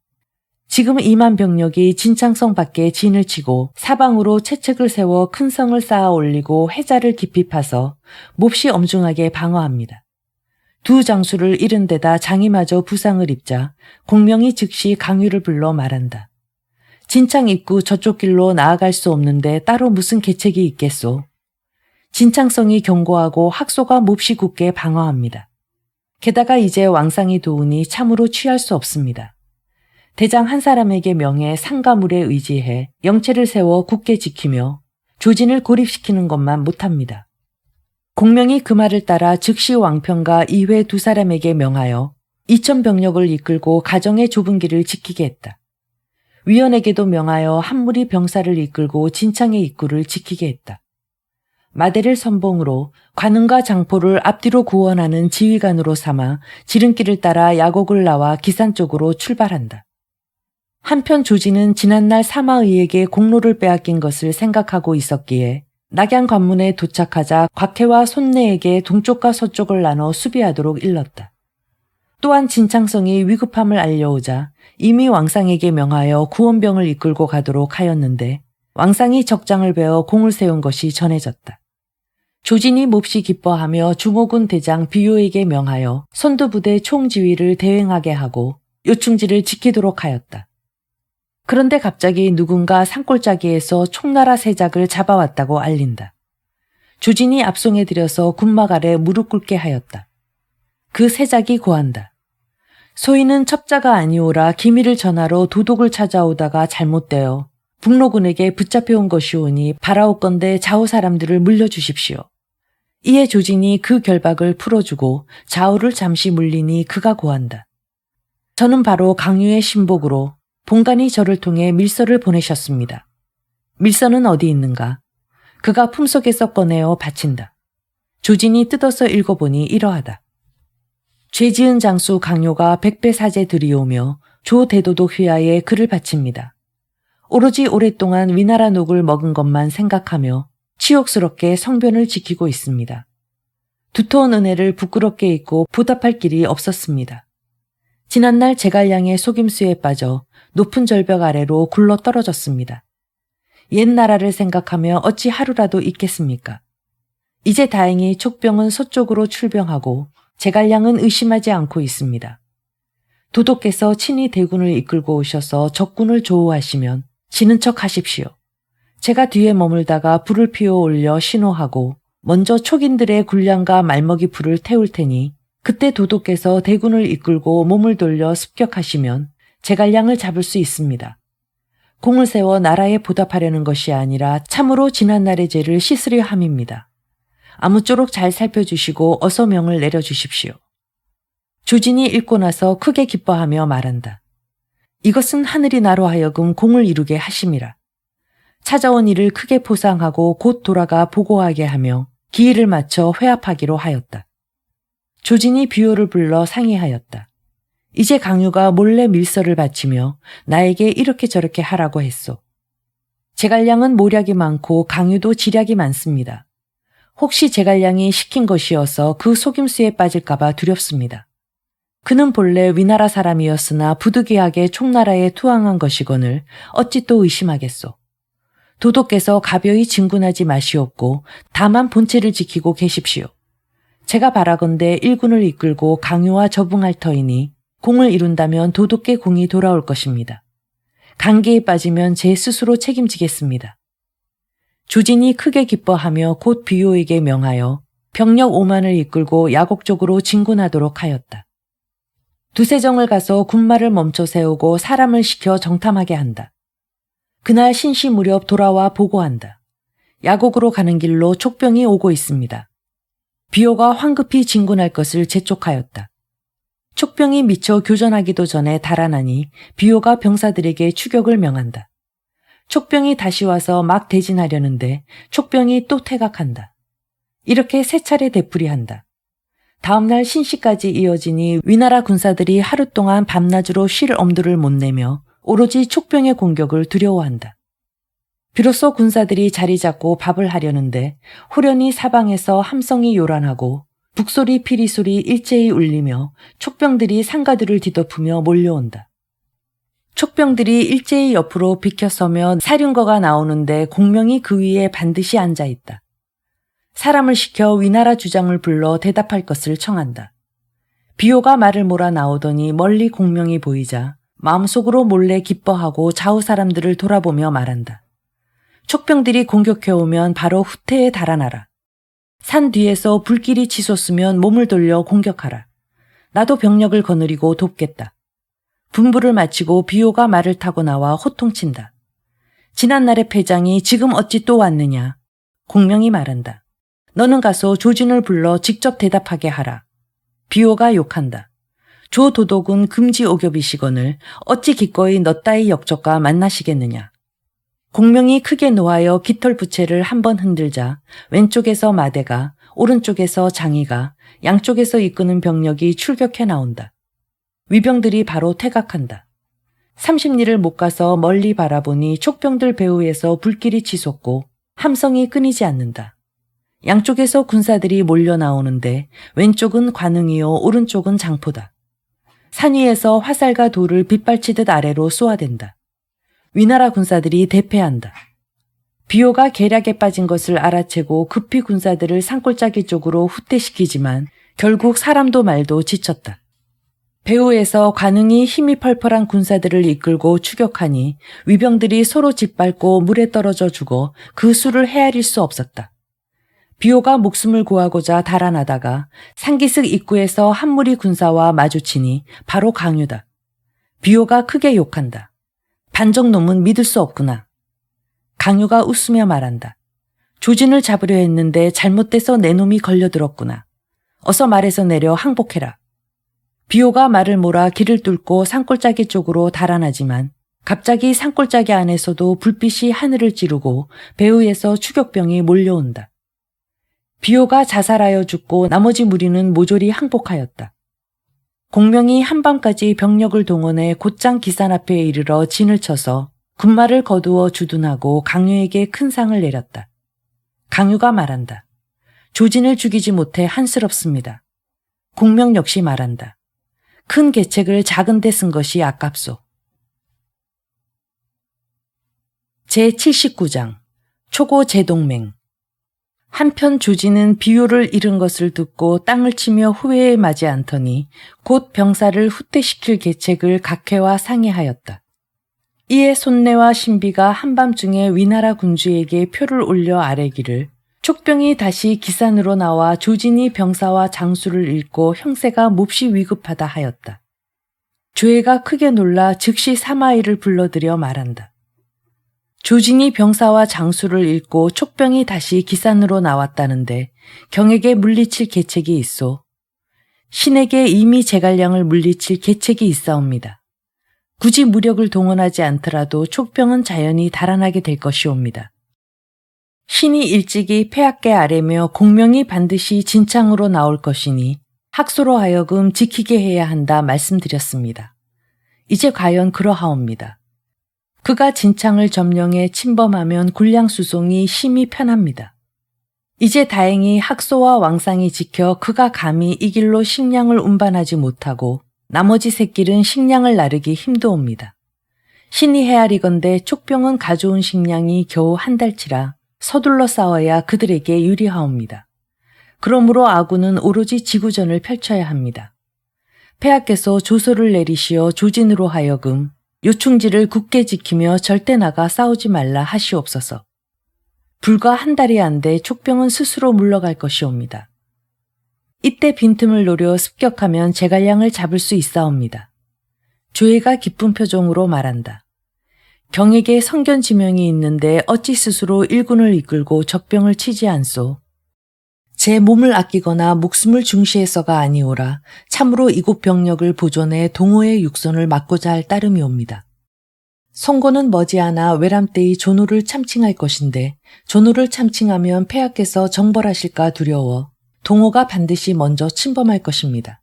지금 2만 병력이 진창성 밖에 진을 치고 사방으로 채책을 세워 큰 성을 쌓아 올리고 해자를 깊이 파서 몹시 엄중하게 방어합니다. 두 장수를 잃은 데다 장이마저 부상을 입자 공명이 즉시 강유를 불러 말한다. 진창 입구 저쪽 길로 나아갈 수 없는데 따로 무슨 계책이 있겠소. 진창성이 견고하고 학소가 몹시 굳게 방어합니다. 게다가 이제 왕상이 도우니 참으로 취할 수 없습니다. 대장 한 사람에게 명해 상가물에 의지해 영체를 세워 굳게 지키며 조진을 고립시키는 것만 못합니다. 공명이 그 말을 따라 즉시 왕편과 이회 두 사람에게 명하여 2천 병력을 이끌고 가정의 좁은 길을 지키게 했다. 위원에게도 명하여 한 무리 병사를 이끌고 진창의 입구를 지키게 했다. 마대를 선봉으로 관음과 장포를 앞뒤로 구원하는 지휘관으로 삼아 지름길을 따라 야곡을 나와 기산 쪽으로 출발한다. 한편 조지는 지난날 사마의에게 공로를 빼앗긴 것을 생각하고 있었기에 낙양 관문에 도착하자 곽해와 손내에게 동쪽과 서쪽을 나눠 수비하도록 일렀다. 또한 진창성이 위급함을 알려오자 이미 왕상에게 명하여 구원병을 이끌고 가도록 하였는데 왕상이 적장을 베어 공을 세운 것이 전해졌다. 조진이 몹시 기뻐하며 중호군 대장 비요에게 명하여 선두부대 총지휘를 대행하게 하고 요충지를 지키도록 하였다. 그런데 갑자기 누군가 산골짜기에서 총나라 세작을 잡아왔다고 알린다. 조진이 압송해 들여서 군막 아래 무릎 꿇게 하였다. 그 세작이 고한다. 소인은 첩자가 아니오라 기밀을 전하러 도독을 찾아오다가 잘못되어 북로군에게 붙잡혀온 것이오니 바라옵건대 좌우 사람들을 물려주십시오. 이에 조진이 그 결박을 풀어주고 좌우를 잠시 물리니 그가 고한다. 저는 바로 강유의 신복으로 본관이 저를 통해 밀서를 보내셨습니다. 밀서는 어디 있는가? 그가 품속에서 꺼내어 바친다. 조진이 뜯어서 읽어보니 이러하다. 죄지은 장수 강요가 백배 사제 들이오며 조 대도독 휘하에 글을 바칩니다. 오로지 오랫동안 위나라 녹을 먹은 것만 생각하며 치욕스럽게 성변을 지키고 있습니다. 두터운 은혜를 부끄럽게 잊고 보답할 길이 없었습니다. 지난날 제갈량의 속임수에 빠져 높은 절벽 아래로 굴러 떨어졌습니다. 옛 나라를 생각하며 어찌 하루라도 있겠습니까? 이제 다행히 촉병은 서쪽으로 출병하고 제갈량은 의심하지 않고 있습니다. 도독께서 친히 대군을 이끌고 오셔서 적군을 조우하시면 지는 척 하십시오. 제가 뒤에 머물다가 불을 피워 올려 신호하고 먼저 촉인들의 군량과 말먹이 불을 태울 테니 그때 도독께서 대군을 이끌고 몸을 돌려 습격하시면 제갈량을 잡을 수 있습니다. 공을 세워 나라에 보답하려는 것이 아니라 참으로 지난날의 죄를 씻으려 함입니다. 아무쪼록 잘 살펴주시고 어서 명을 내려주십시오. 조진이 읽고 나서 크게 기뻐하며 말한다. 이것은 하늘이 나로 하여금 공을 이루게 하심이라. 찾아온 일을 크게 포상하고 곧 돌아가 보고하게 하며 기일을 맞춰 회합하기로 하였다. 조진이 비요를 불러 상의하였다. 이제 강유가 몰래 밀서를 바치며 나에게 이렇게 저렇게 하라고 했소. 제갈량은 모략이 많고 강유도 지략이 많습니다. 혹시 제갈량이 시킨 것이어서 그 속임수에 빠질까봐 두렵습니다. 그는 본래 위나라 사람이었으나 부득이하게 총나라에 투항한 것이거늘 어찌 또 의심하겠소. 도독께서 가벼이 진군하지 마시옵고 다만 본체를 지키고 계십시오. 제가 바라건대 일군을 이끌고 강유와 접응할 터이니 공을 이룬다면 도독의 공이 돌아올 것입니다. 관계에 빠지면 제 스스로 책임지겠습니다. 조진이 크게 기뻐하며 곧 비요에게 명하여 병력 5만을 이끌고 야곡 쪽으로 진군하도록 하였다. 두세정을 가서 군마를 멈춰 세우고 사람을 시켜 정탐하게 한다. 그날 신시 무렵 돌아와 보고한다. 야곡으로 가는 길로 촉병이 오고 있습니다. 비요가 황급히 진군할 것을 재촉하였다. 촉병이 미처 교전하기도 전에 달아나니 비요가 병사들에게 추격을 명한다. 촉병이 다시 와서 막 대진하려는데 촉병이 또 퇴각한다. 이렇게 세 차례 되풀이한다. 다음날 신시까지 이어지니 위나라 군사들이 하루 동안 밤낮으로 쉴 엄두를 못 내며 오로지 촉병의 공격을 두려워한다. 비로소 군사들이 자리 잡고 밥을 하려는데 후련히 사방에서 함성이 요란하고 북소리 피리소리 일제히 울리며 촉병들이 상가들을 뒤덮으며 몰려온다. 촉병들이 일제히 옆으로 비켜서며 사륜거가 나오는데 공명이 그 위에 반드시 앉아있다. 사람을 시켜 위나라 주장을 불러 대답할 것을 청한다. 비요가 말을 몰아 나오더니 멀리 공명이 보이자 마음속으로 몰래 기뻐하고 좌우 사람들을 돌아보며 말한다. 촉병들이 공격해오면 바로 후퇴에 달아나라. 산 뒤에서 불길이 치솟으면 몸을 돌려 공격하라. 나도 병력을 거느리고 돕겠다. 분부를 마치고 비요가 말을 타고 나와 호통친다. 지난날의 패장이 지금 어찌 또 왔느냐. 공명이 말한다. 너는 가서 조진을 불러 직접 대답하게 하라. 비호가 욕한다. 조 도독은 금지 오겹이시거늘 어찌 기꺼이 너 따위 역적과 만나시겠느냐. 공명이 크게 노하여 깃털 부채를 한번 흔들자 왼쪽에서 마대가, 오른쪽에서 장의가, 양쪽에서 이끄는 병력이 출격해 나온다. 위병들이 바로 퇴각한다. 30리를 못 가서 멀리 바라보니 촉병들 배후에서 불길이 치솟고 함성이 끊이지 않는다. 양쪽에서 군사들이 몰려 나오는데 왼쪽은 관흥이요 오른쪽은 장포다. 산 위에서 화살과 돌을 빗발치듯 아래로 쏘아댄다. 위나라 군사들이 대패한다. 비호가 계략에 빠진 것을 알아채고 급히 군사들을 산골짜기 쪽으로 후퇴시키지만 결국 사람도 말도 지쳤다. 배후에서 관흥이 힘이 펄펄한 군사들을 이끌고 추격하니 위병들이 서로 짓밟고 물에 떨어져 죽어 그 수를 헤아릴 수 없었다. 비호가 목숨을 구하고자 달아나다가 상기슭 입구에서 한 무리 군사와 마주치니 바로 강유다. 비호가 크게 욕한다. 반정놈은 믿을 수 없구나. 강유가 웃으며 말한다. 조진을 잡으려 했는데 잘못돼서 내 놈이 걸려들었구나. 어서 말에서 내려 항복해라. 비호가 말을 몰아 길을 뚫고 산골짜기 쪽으로 달아나지만 갑자기 산골짜기 안에서도 불빛이 하늘을 찌르고 배후에서 추격병이 몰려온다. 비호가 자살하여 죽고 나머지 무리는 모조리 항복하였다. 공명이 한밤까지 병력을 동원해 곧장 기산 앞에 이르러 진을 쳐서 군마를 거두어 주둔하고 강유에게 큰 상을 내렸다. 강유가 말한다. 조진을 죽이지 못해 한스럽습니다. 공명 역시 말한다. 큰 계책을 작은 데 쓴 것이 아깝소. 제79장 초고 재동맹. 한편 조진은 비호를 잃은 것을 듣고 땅을 치며 후회에 마지 않더니 곧 병사를 후퇴시킬 계책을 각해와 상의하였다. 이에 손내와 신비가 한밤중에 위나라 군주에게 표를 올려 아뢰기를 촉병이 다시 기산으로 나와 조진이 병사와 장수를 잃고 형세가 몹시 위급하다 하였다. 조회가 크게 놀라 즉시 사마이를 불러들여 말한다. 조진이 병사와 장수를 잃고 촉병이 다시 기산으로 나왔다는데 경에게 물리칠 계책이 있소. 신에게 이미 제갈량을 물리칠 계책이 있사옵니다. 굳이 무력을 동원하지 않더라도 촉병은 자연히 달아나게 될 것이옵니다. 신이 일찍이 폐하께 아뢰며 공명이 반드시 진창으로 나올 것이니 학소로 하여금 지키게 해야 한다 말씀드렸습니다. 이제 과연 그러하옵니다. 그가 진창을 점령해 침범하면 군량수송이 심히 편합니다. 이제 다행히 학소와 왕상이 지켜 그가 감히 이 길로 식량을 운반하지 못하고 나머지 새길은 식량을 나르기 힘도옵니다. 신이 헤아리건대 촉병은 가져온 식량이 겨우 한 달치라 서둘러 싸워야 그들에게 유리하옵니다. 그러므로 아군은 오로지 지구전을 펼쳐야 합니다. 폐하께서 조소를 내리시어 조진으로 하여금 요충지를 굳게 지키며 절대 나가 싸우지 말라 하시옵소서. 불과 한 달이 안 돼 촉병은 스스로 물러갈 것이옵니다. 이때 빈틈을 노려 습격하면 제갈량을 잡을 수 있사옵니다. 조회가 기쁜 표정으로 말한다. 경에게 성견 지명이 있는데 어찌 스스로 일군을 이끌고 적병을 치지 않소. 제 몸을 아끼거나 목숨을 중시해서가 아니오라 참으로 이곳 병력을 보존해 동호의 육선을 막고자 할 따름이옵니다. 송고는 머지않아 외람때의 조노를 참칭할 것인데 조노를 참칭하면 폐하께서 정벌하실까 두려워 동호가 반드시 먼저 침범할 것입니다.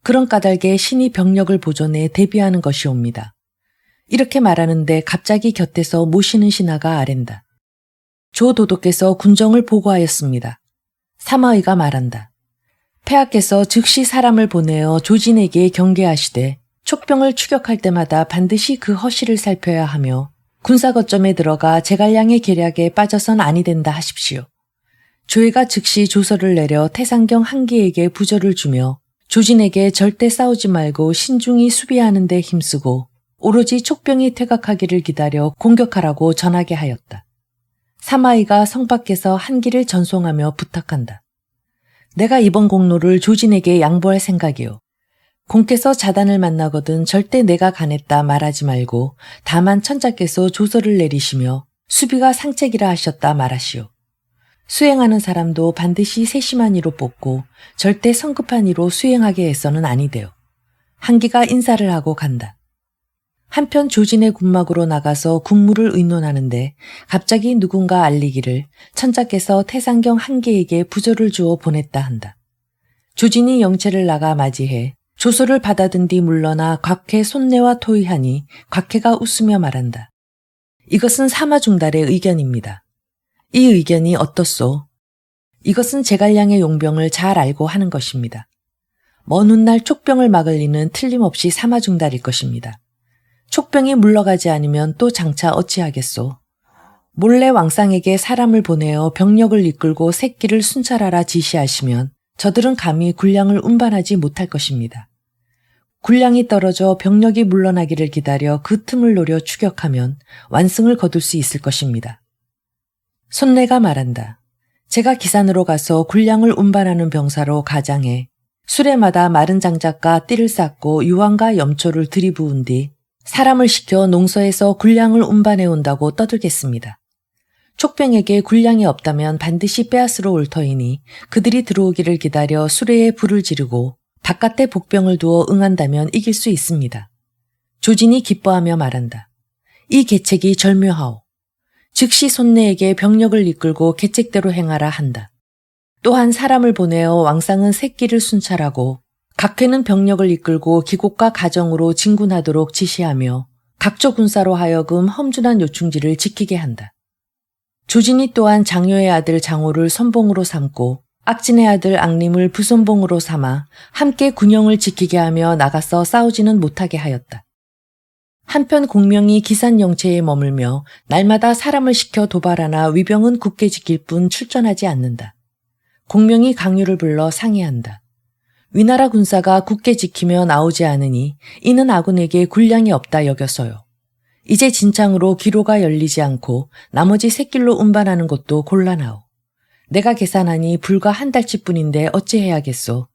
그런 까닭에 신이 병력을 보존해 대비하는 것이옵니다. 이렇게 말하는데 갑자기 곁에서 모시는 신하가 아랜다. 조 도독께서 군정을 보고하였습니다. 사마의가 말한다. 폐하께서 즉시 사람을 보내어 조진에게 경계하시되 촉병을 추격할 때마다 반드시 그 허실을 살펴야 하며 군사 거점에 들어가 제갈량의 계략에 빠져선 아니 된다 하십시오. 조회가 즉시 조서를 내려 태상경 한기에게 부절을 주며 조진에게 절대 싸우지 말고 신중히 수비하는 데 힘쓰고 오로지 촉병이 퇴각하기를 기다려 공격하라고 전하게 하였다. 사마이가 성 밖에서 한기를 전송하며 부탁한다. 내가 이번 공로를 조진에게 양보할 생각이요. 공께서 자단을 만나거든 절대 내가 가냈다 말하지 말고 다만 천자께서 조서를 내리시며 수비가 상책이라 하셨다 말하시오. 수행하는 사람도 반드시 세심한 이로 뽑고 절대 성급한 이로 수행하게 해서는 아니되요. 한기가 인사를 하고 간다. 한편 조진의 군막으로 나가서 군무를 의논하는데 갑자기 누군가 알리기를 천자께서 태상경 한계에게 부조를 주어 보냈다 한다. 조진이 영체를 나가 맞이해 조소를 받아든 뒤 물러나 곽해 손내와 토의하니 곽해가 웃으며 말한다. 이것은 사마중달의 의견입니다. 이 의견이 어떻소? 이것은 제갈량의 용병을 잘 알고 하는 것입니다. 먼 훗날 촉병을 막을 리는 틀림없이 사마중달일 것입니다. 촉병이 물러가지 않으면 또 장차 어찌하겠소? 몰래 왕상에게 사람을 보내어 병력을 이끌고 새끼를 순찰하라 지시하시면 저들은 감히 군량을 운반하지 못할 것입니다. 군량이 떨어져 병력이 물러나기를 기다려 그 틈을 노려 추격하면 완승을 거둘 수 있을 것입니다. 손내가 말한다. 제가 기산으로 가서 군량을 운반하는 병사로 가장해 수레마다 마른 장작과 띠를 쌓고 유황과 염초를 들이부은 뒤 사람을 시켜 농서에서 군량을 운반해 온다고 떠들겠습니다. 촉병에게 군량이 없다면 반드시 빼앗으러 올 터이니 그들이 들어오기를 기다려 수레에 불을 지르고 바깥에 복병을 두어 응한다면 이길 수 있습니다. 조진이 기뻐하며 말한다. 이 계책이 절묘하오. 즉시 손내에게 병력을 이끌고 계책대로 행하라 한다. 또한 사람을 보내어 왕상은 새끼를 순찰하고 각회는 병력을 이끌고 기곡과 가정으로 진군하도록 지시하며 각조 군사로 하여금 험준한 요충지를 지키게 한다. 조진이 또한 장효의 아들 장호를 선봉으로 삼고 악진의 아들 앙림을 부선봉으로 삼아 함께 군영을 지키게 하며 나가서 싸우지는 못하게 하였다. 한편 공명이 기산 영체에 머물며 날마다 사람을 시켜 도발하나 위병은 굳게 지킬 뿐 출전하지 않는다. 공명이 강유를 불러 상의한다. 위나라 군사가 굳게 지키며 나오지 않으니 이는 아군에게 군량이 없다 여겨서요. 이제 진창으로 기로가 열리지 않고 나머지 샛길로 운반하는 것도 곤란하오. 내가 계산하니 불과 한 달치뿐인데 어찌해야겠소.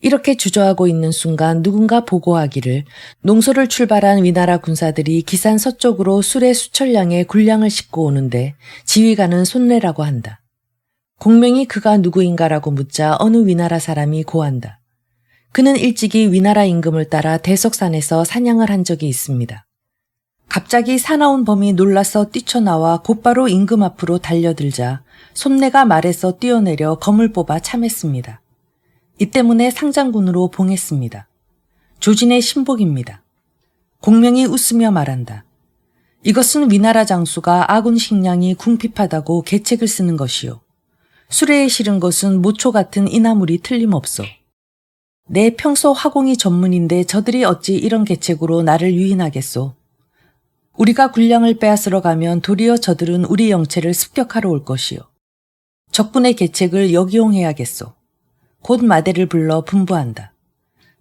이렇게 주저하고 있는 순간 누군가 보고하기를 농소를 출발한 위나라 군사들이 기산 서쪽으로 수레 수천량의 군량을 싣고 오는데 지휘관은 손내라고 한다. 공명이 그가 누구인가라고 묻자 어느 위나라 사람이 고한다. 그는 일찍이 위나라 임금을 따라 대석산에서 사냥을 한 적이 있습니다. 갑자기 사나운 범이 놀라서 뛰쳐나와 곧바로 임금 앞으로 달려들자 손내가 말에서 뛰어내려 검을 뽑아 참했습니다. 이 때문에 상장군으로 봉했습니다. 조진의 신복입니다. 공명이 웃으며 말한다. 이것은 위나라 장수가 아군 식량이 궁핍하다고 계책을 쓰는 것이요. 수레에 실은 것은 모초 같은 이나물이 틀림없소. 내 평소 화공이 전문인데 저들이 어찌 이런 계책으로 나를 유인하겠소. 우리가 군량을 빼앗으러 가면 도리어 저들은 우리 영체를 습격하러 올 것이요. 적군의 계책을 역이용해야겠소. 곧 마대를 불러 분부한다.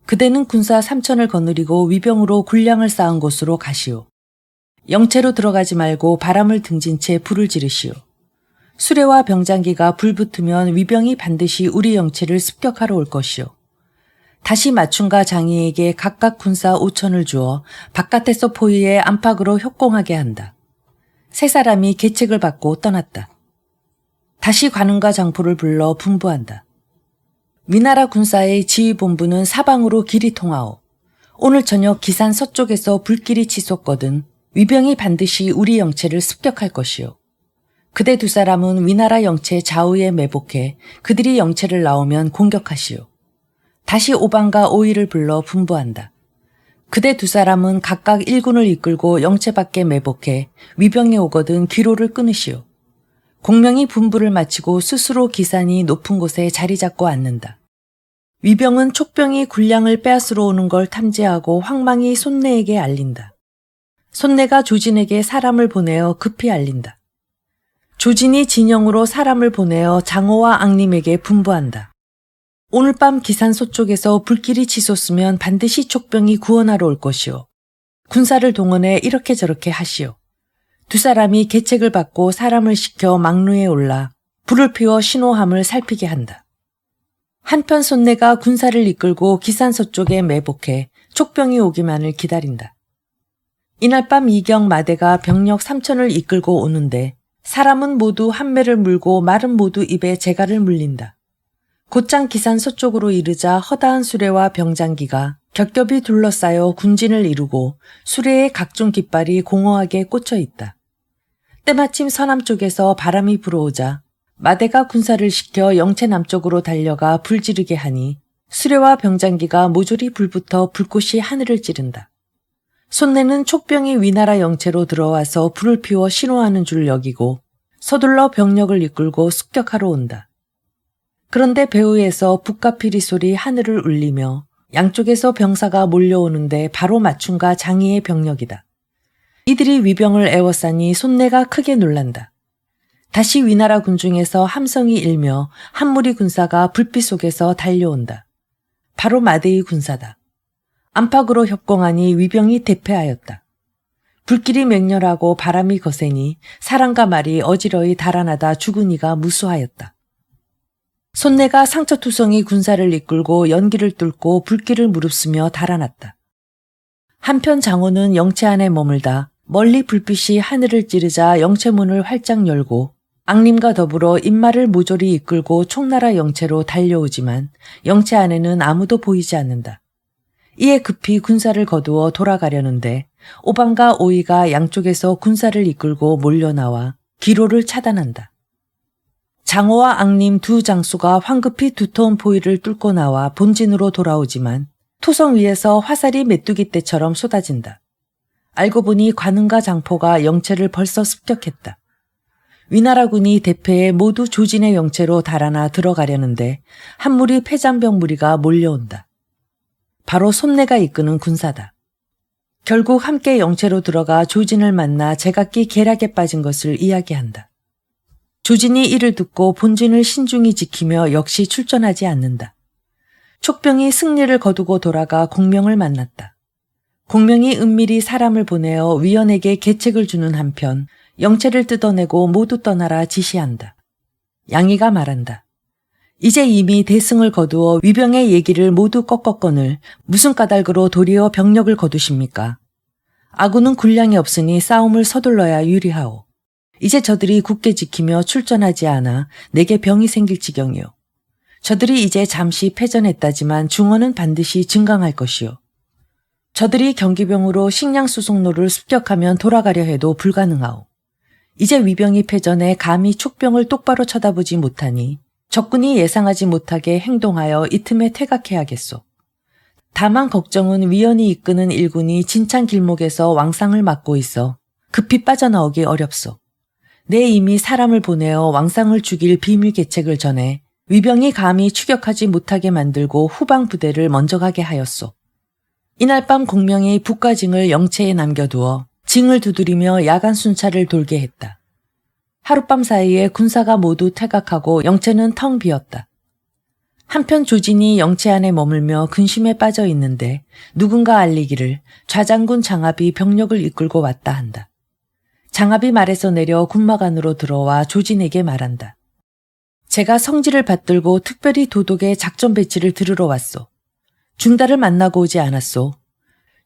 그대는 군사 3천을 거느리고 위병으로 군량을 쌓은 곳으로 가시오. 영체로 들어가지 말고 바람을 등진 채 불을 지르시오. 수레와 병장기가 불붙으면 위병이 반드시 우리 영체를 습격하러 올 것이오. 다시 마춘과 장이에게 각각 군사 5천을 주어 바깥에서 포위해 안팎으로 협공하게 한다. 세 사람이 계책을 받고 떠났다. 다시 관운과 장포를 불러 분부한다. 위나라 군사의 지휘본부는 사방으로 길이 통하오. 오늘 저녁 기산 서쪽에서 불길이 치솟거든 위병이 반드시 우리 영체를 습격할 것이오. 그대 두 사람은 위나라 영체 좌우에 매복해 그들이 영체를 나오면 공격하시오. 다시 오방과 오이를 불러 분부한다. 그대 두 사람은 각각 1군을 이끌고 영체 밖에 매복해 위병이 오거든 기로를 끊으시오. 공명이 분부를 마치고 스스로 기산이 높은 곳에 자리 잡고 앉는다. 위병은 촉병이 군량을 빼앗으러 오는 걸 탐지하고 황망히 손내에게 알린다. 손내가 조진에게 사람을 보내어 급히 알린다. 조진이 진영으로 사람을 보내어 장호와 앙림에게 분부한다. 오늘 밤 기산 서쪽에서 불길이 치솟으면 반드시 촉병이 구원하러 올 것이오. 군사를 동원해 이렇게 저렇게 하시오. 두 사람이 계책을 받고 사람을 시켜 막루에 올라 불을 피워 신호함을 살피게 한다. 한편 손내가 군사를 이끌고 기산 서쪽에 매복해 촉병이 오기만을 기다린다. 이날 밤 이경 마대가 병력 3천을 이끌고 오는데 사람은 모두 한매를 물고 말은 모두 입에 재갈을 물린다. 곧장 기산 서쪽으로 이르자 허다한 수레와 병장기가 겹겹이 둘러싸여 군진을 이루고 수레에 각종 깃발이 공허하게 꽂혀 있다. 때마침 서남쪽에서 바람이 불어오자 마대가 군사를 시켜 영체 남쪽으로 달려가 불 지르게 하니 수레와 병장기가 모조리 불붙어 불꽃이 하늘을 찌른다. 손내는 촉병이 위나라 영체로 들어와서 불을 피워 신호하는 줄 여기고 서둘러 병력을 이끌고 습격하러 온다. 그런데 배후에서 북가피리 소리 하늘을 울리며 양쪽에서 병사가 몰려오는데 바로 마춘과 장의의 병력이다. 이들이 위병을 에워싸니 손내가 크게 놀란다. 다시 위나라 군중에서 함성이 일며 한 무리 군사가 불빛 속에서 달려온다. 바로 마대의 군사다. 안팎으로 협공하니 위병이 대패하였다. 불길이 맹렬하고 바람이 거세니 사람과 말이 어지러이 달아나다 죽으니가 무수하였다. 손내가 상처투성이 군사를 이끌고 연기를 뚫고 불길을 무릅쓰며 달아났다. 한편 장호는 영체 안에 머물다 멀리 불빛이 하늘을 찌르자 영체문을 활짝 열고 앙림과 더불어 인마를 모조리 이끌고 총나라 영체로 달려오지만 영체 안에는 아무도 보이지 않는다. 이에 급히 군사를 거두어 돌아가려는데 오방과 오이가 양쪽에서 군사를 이끌고 몰려나와 기로를 차단한다. 장호와 앙림 두 장수가 황급히 두터운 포위를 뚫고 나와 본진으로 돌아오지만 토성 위에서 화살이 메뚜기 떼처럼 쏟아진다. 알고 보니 관음과 장포가 영체를 벌써 습격했다. 위나라군이 대패해 모두 조진의 영체로 달아나 들어가려는데 한 무리 패잔병 무리가 몰려온다. 바로 손내가 이끄는 군사다. 결국 함께 영체로 들어가 조진을 만나 제각기 계략에 빠진 것을 이야기한다. 조진이 이를 듣고 본진을 신중히 지키며 역시 출전하지 않는다. 촉병이 승리를 거두고 돌아가 공명을 만났다. 공명이 은밀히 사람을 보내어 위원에게 계책을 주는 한편 영체를 뜯어내고 모두 떠나라 지시한다. 양이가 말한다. 이제 이미 대승을 거두어 위병의 얘기를 모두 꺾었거늘 무슨 까닭으로 도리어 병력을 거두십니까? 아군은 군량이 없으니 싸움을 서둘러야 유리하오. 이제 저들이 굳게 지키며 출전하지 않아 내게 병이 생길 지경이오. 저들이 이제 잠시 패전했다지만 중원은 반드시 증강할 것이오. 저들이 경기병으로 식량 수송로를 습격하면 돌아가려 해도 불가능하오. 이제 위병이 패전해 감히 촉병을 똑바로 쳐다보지 못하니 적군이 예상하지 못하게 행동하여 이 틈에 퇴각해야겠소. 다만 걱정은 위원이 이끄는 일군이 진창 길목에서 왕상을 막고 있어 급히 빠져나오기 어렵소. 내 이미 사람을 보내어 왕상을 죽일 비밀 계책을 전해 위병이 감히 추격하지 못하게 만들고 후방 부대를 먼저 가게 하였소. 이날 밤 공명이 북가징을 영체에 남겨두어 징을 두드리며 야간 순찰을 돌게 했다. 하룻밤 사이에 군사가 모두 퇴각하고 영체는 텅 비었다. 한편 조진이 영체 안에 머물며 근심에 빠져 있는데 누군가 알리기를 좌장군 장압이 병력을 이끌고 왔다 한다. 장압이 말에서 내려 군막 안으로 들어와 조진에게 말한다. 제가 성지를 받들고 특별히 도독의 작전 배치를 들으러 왔소. 중달을 만나고 오지 않았소.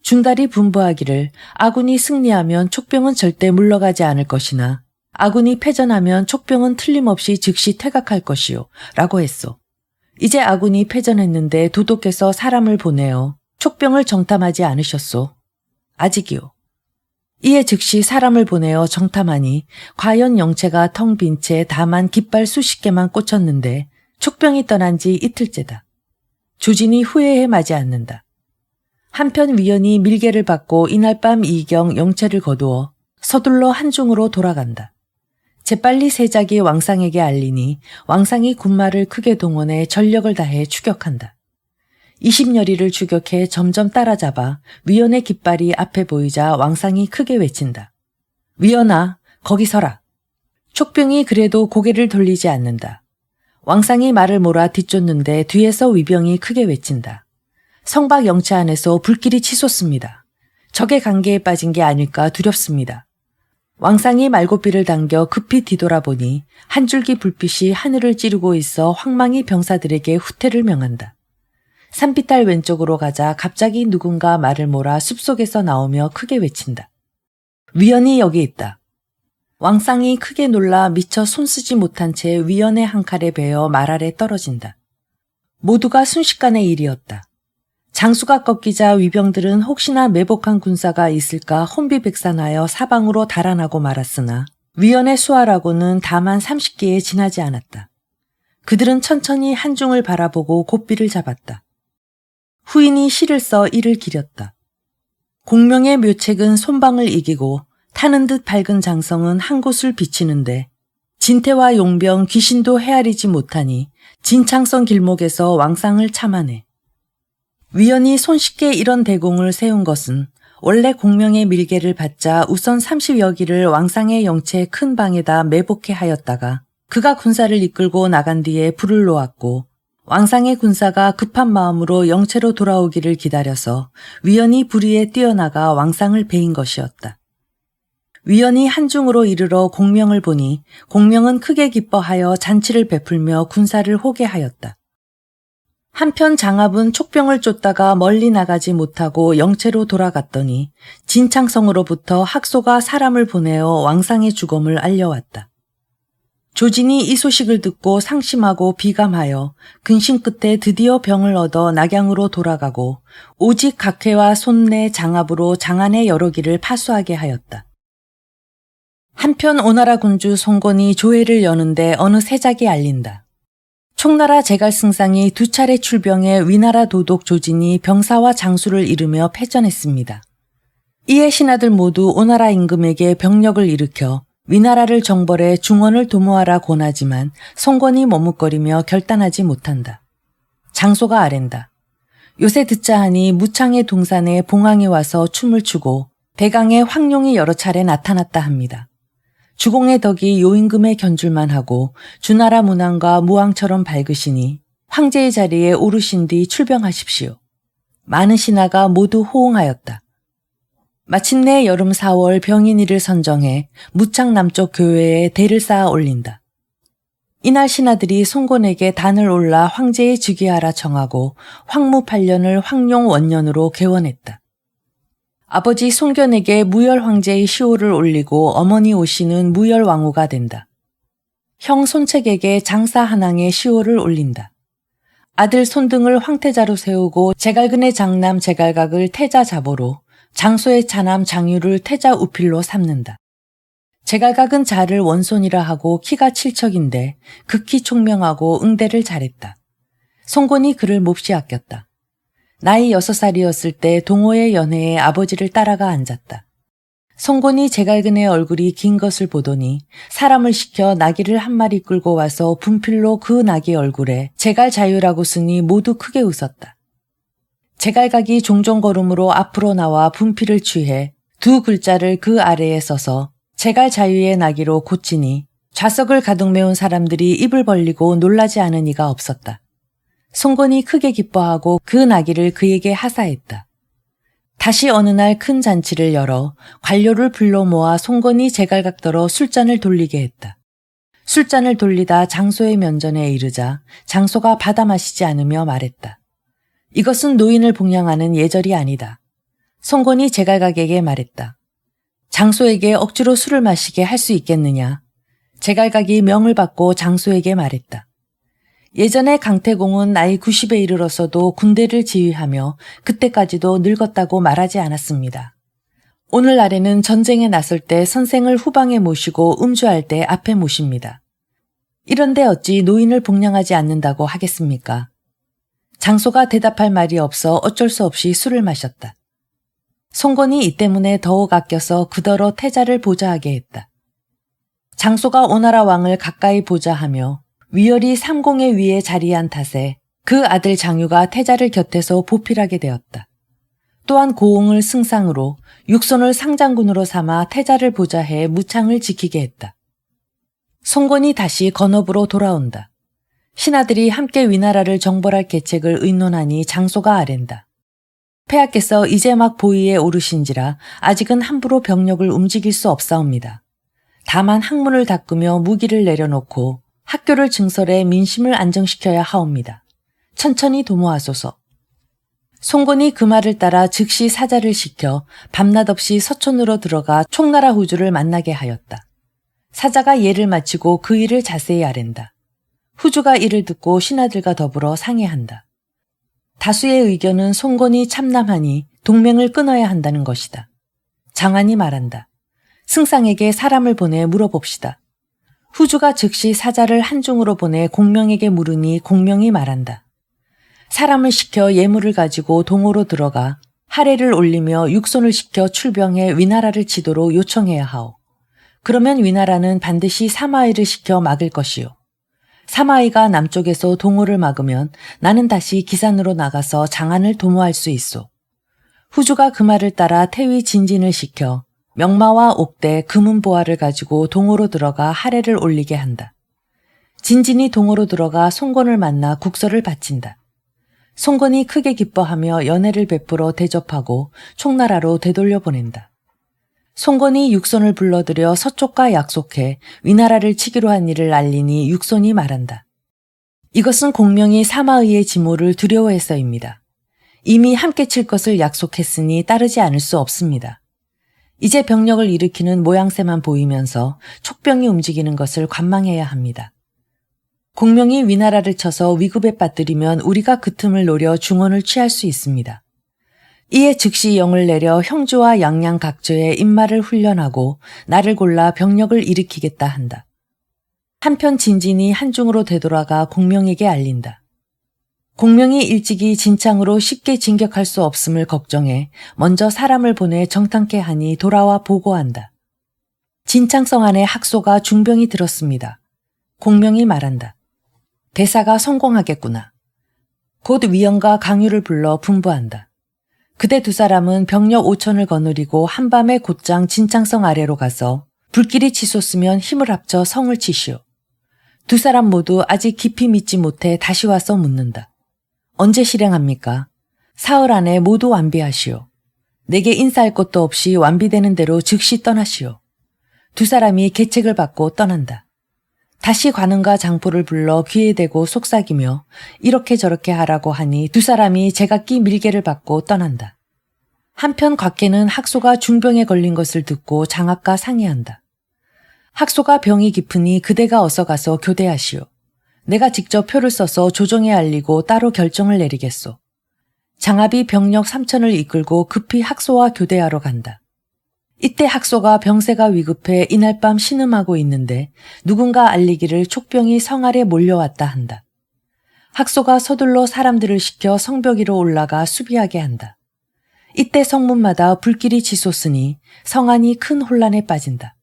중달이 분부하기를 아군이 승리하면 촉병은 절대 물러가지 않을 것이나 아군이 패전하면 촉병은 틀림없이 즉시 퇴각할 것이요 라고 했소. 이제 아군이 패전했는데 도독께서 사람을 보내어 촉병을 정탐하지 않으셨소. 아직이요. 이에 즉시 사람을 보내어 정탐하니 과연 영체가 텅 빈 채 다만 깃발 수십 개만 꽂혔는데 촉병이 떠난 지 이틀째다. 조진이 후회해 마지 않는다. 한편 위원이 밀계를 받고 이날 밤 이경 영체를 거두어 서둘러 한중으로 돌아간다. 재빨리 세작이 왕상에게 알리니 왕상이 군마를 크게 동원해 전력을 다해 추격한다. 20여리를 추격해 점점 따라잡아 위원의 깃발이 앞에 보이자 왕상이 크게 외친다. 위원아, 거기 서라. 촉병이 그래도 고개를 돌리지 않는다. 왕상이 말을 몰아 뒤쫓는데 뒤에서 위병이 크게 외친다. 성박 영체 안에서 불길이 치솟습니다. 적의 관계에 빠진 게 아닐까 두렵습니다. 왕상이 말고삐를 당겨 급히 뒤돌아보니 한 줄기 불빛이 하늘을 찌르고 있어 황망이 병사들에게 후퇴를 명한다. 산비탈 왼쪽으로 가자 갑자기 누군가 말을 몰아 숲속에서 나오며 크게 외친다. 위원이 여기 있다. 왕상이 크게 놀라 미처 손쓰지 못한 채 위원의 한 칼에 베어 말 아래 떨어진다. 모두가 순식간의 일이었다. 장수가 꺾이자 위병들은 혹시나 매복한 군사가 있을까 혼비백산하여 사방으로 달아나고 말았으나 위원의 수하라고는 다만 30개에 지나지 않았다. 그들은 천천히 한중을 바라보고 고삐를 잡았다. 후인이 시를 써 이를 기렸다. 공명의 묘책은 손방을 이기고 타는 듯 밝은 장성은 한 곳을 비치는데 진태와 용병 귀신도 헤아리지 못하니 진창성 길목에서 왕상을 참아내. 위원이 손쉽게 이런 대공을 세운 것은 원래 공명의 밀계를 받자 우선 30여 기를 왕상의 영체 큰 방에다 매복해 하였다가 그가 군사를 이끌고 나간 뒤에 불을 놓았고 왕상의 군사가 급한 마음으로 영체로 돌아오기를 기다려서 위원이 불 위에 뛰어나가 왕상을 베인 것이었다. 위원이 한중으로 이르러 공명을 보니 공명은 크게 기뻐하여 잔치를 베풀며 군사를 호개하였다. 한편 장압은 촉병을 쫓다가 멀리 나가지 못하고 영체로 돌아갔더니 진창성으로부터 학소가 사람을 보내어 왕상의 죽음을 알려왔다. 조진이 이 소식을 듣고 상심하고 비감하여 근심 끝에 드디어 병을 얻어 낙양으로 돌아가고 오직 각해와 손내 장압으로 장안의 여러 기를 파수하게 하였다. 한편 오나라 군주 송건이 조회를 여는데 어느 세작이 알린다. 총나라 제갈승상이 2차례 출병해 위나라 도독 조진이 병사와 장수를 이루며 패전했습니다. 이에 신하들 모두 오나라 임금에게 병력을 일으켜 위나라를 정벌해 중원을 도모하라 권하지만 송건이 머뭇거리며 결단하지 못한다. 장소가 아랜다. 요새 듣자 하니 무창의 동산에 봉황이 와서 춤을 추고 대강에 황룡이 여러 차례 나타났다 합니다. 주공의 덕이 요임금에 견줄만 하고 주나라 문왕과 무왕처럼 밝으시니 황제의 자리에 오르신 뒤 출병하십시오. 많은 신하가 모두 호응하였다. 마침내 여름 4월 병인이를 선정해 무창 남쪽 교회에 대를 쌓아 올린다. 이날 신하들이 송곤에게 단을 올라 황제에 즉위하라 청하고 황무 8년을 황룡 원년으로 개원했다. 아버지 송견에게 무열 황제의 시호를 올리고 어머니 오씨는 무열 왕후가 된다. 형 손책에게 장사 한왕의 시호를 올린다. 아들 손등을 황태자로 세우고 제갈근의 장남 제갈각을 태자자보로 장소의 차남 장유를 태자 우필로 삼는다. 제갈각은 자를 원손이라 하고 키가 7척인데 극히 총명하고 응대를 잘했다. 송곤이 그를 몹시 아꼈다. 나이 6살이었을 때 동호의 연회에 아버지를 따라가 앉았다. 송곤이 제갈근의 얼굴이 긴 것을 보더니 사람을 시켜 나귀를 한 마리 끌고 와서 분필로 그 나귀 얼굴에 제갈자유라고 쓰니 모두 크게 웃었다. 제갈각이 종종 걸음으로 앞으로 나와 분필을 취해 2 글자를 그 아래에 써서 제갈자유의 나귀로 고치니 좌석을 가득 메운 사람들이 입을 벌리고 놀라지 않은 이가 없었다. 송곤이 크게 기뻐하고 그 나귀를 그에게 하사했다. 다시 어느 날 큰 잔치를 열어 관료를 불러 모아 송곤이 제갈각더러 술잔을 돌리게 했다. 술잔을 돌리다 장소의 면전에 이르자 장소가 받아 마시지 않으며 말했다. 이것은 노인을 복양하는 예절이 아니다. 송곤이 제갈각에게 말했다. 장소에게 억지로 술을 마시게 할 수 있겠느냐. 제갈각이 명을 받고 장소에게 말했다. 예전에 강태공은 나이 90에 이르렀어도 군대를 지휘하며 그때까지도 늙었다고 말하지 않았습니다. 오늘날에는 전쟁에 나설 때 선생을 후방에 모시고 음주할 때 앞에 모십니다. 이런데 어찌 노인을 복양하지 않는다고 하겠습니까? 장소가 대답할 말이 없어 어쩔 수 없이 술을 마셨다. 송곤이 이 때문에 더욱 아껴서 그더러 태자를 보좌하게 했다. 장소가 오나라 왕을 가까이 보좌하며 위열이 삼공의 위에 자리한 탓에 그 아들 장유가 태자를 곁에서 보필하게 되었다. 또한 고흥을 승상으로 육손을 상장군으로 삼아 태자를 보좌해 무창을 지키게 했다. 송곤이 다시 건업으로 돌아온다. 신하들이 함께 위나라를 정벌할 계책을 의논하니 장소가 아랜다. 폐하께서 이제 막 보위에 오르신지라 아직은 함부로 병력을 움직일 수 없사옵니다. 다만 학문을 닦으며 무기를 내려놓고 학교를 증설해 민심을 안정시켜야 하옵니다. 천천히 도모하소서. 송곤이 그 말을 따라 즉시 사자를 시켜 밤낮 없이 서촌으로 들어가 총나라 후주를 만나게 하였다. 사자가 예를 마치고 그 일을 자세히 아랜다. 후주가 이를 듣고 신하들과 더불어 상의한다. 다수의 의견은 송건이 참남하니 동맹을 끊어야 한다는 것이다. 장안이 말한다. 승상에게 사람을 보내 물어봅시다. 후주가 즉시 사자를 한중으로 보내 공명에게 물으니 공명이 말한다. 사람을 시켜 예물을 가지고 동호로 들어가 하례를 올리며 육손을 시켜 출병해 위나라를 치도록 요청해야 하오. 그러면 위나라는 반드시 사마이를 시켜 막을 것이요. 사마이가 남쪽에서 동호를 막으면 나는 다시 기산으로 나가서 장안을 도모할 수 있소. 후주가 그 말을 따라 태위 진진을 시켜 명마와 옥대, 금은보화를 가지고 동호로 들어가 하례를 올리게 한다. 진진이 동호로 들어가 송건을 만나 국서를 바친다. 송건이 크게 기뻐하며 연애를 베풀어 대접하고 총나라로 되돌려 보낸다. 송건이 육손을 불러들여 서쪽과 약속해 위나라를 치기로 한 일을 알리니 육손이 말한다. 이것은 공명이 사마의의 지모를 두려워해서입니다. 이미 함께 칠 것을 약속했으니 따르지 않을 수 없습니다. 이제 병력을 일으키는 모양새만 보이면서 촉병이 움직이는 것을 관망해야 합니다. 공명이 위나라를 쳐서 위급에 빠뜨리면 우리가 그 틈을 노려 중원을 취할 수 있습니다. 이에 즉시 영을 내려 형주와 양양 각조의 인마를 훈련하고 나를 골라 병력을 일으키겠다 한다. 한편 진진이 한중으로 되돌아가 공명에게 알린다. 공명이 일찍이 진창으로 쉽게 진격할 수 없음을 걱정해 먼저 사람을 보내 정탐케 하니 돌아와 보고한다. 진창성 안에 학소가 중병이 들었습니다. 공명이 말한다. 대사가 성공하겠구나. 곧 위영과 강유를 불러 분부한다. 그대 두 사람은 병력 5천을 거느리고 한밤에 곧장 진창성 아래로 가서 불길이 치솟으면 힘을 합쳐 성을 치시오. 두 사람 모두 아직 깊이 믿지 못해 다시 와서 묻는다. 언제 실행합니까? 사흘 안에 모두 완비하시오. 내게 인사할 것도 없이 완비되는 대로 즉시 떠나시오. 두 사람이 계책을 받고 떠난다. 다시 관원과 장포를 불러 귀에 대고 속삭이며 이렇게 저렇게 하라고 하니 두 사람이 제각기 밀개를 받고 떠난다. 한편 곽계는 학소가 중병에 걸린 것을 듣고 장학과 상의한다. 학소가 병이 깊으니 그대가 어서 가서 교대하시오. 내가 직접 표를 써서 조정에 알리고 따로 결정을 내리겠소. 장합이 병력 3천을 이끌고 급히 학소와 교대하러 간다. 이때 학소가 병세가 위급해 이날 밤 신음하고 있는데 누군가 알리기를 촉병이 성 아래 몰려왔다 한다. 학소가 서둘러 사람들을 시켜 성벽 위로 올라가 수비하게 한다. 이때 성문마다 불길이 치솟으니 성 안이 큰 혼란에 빠진다.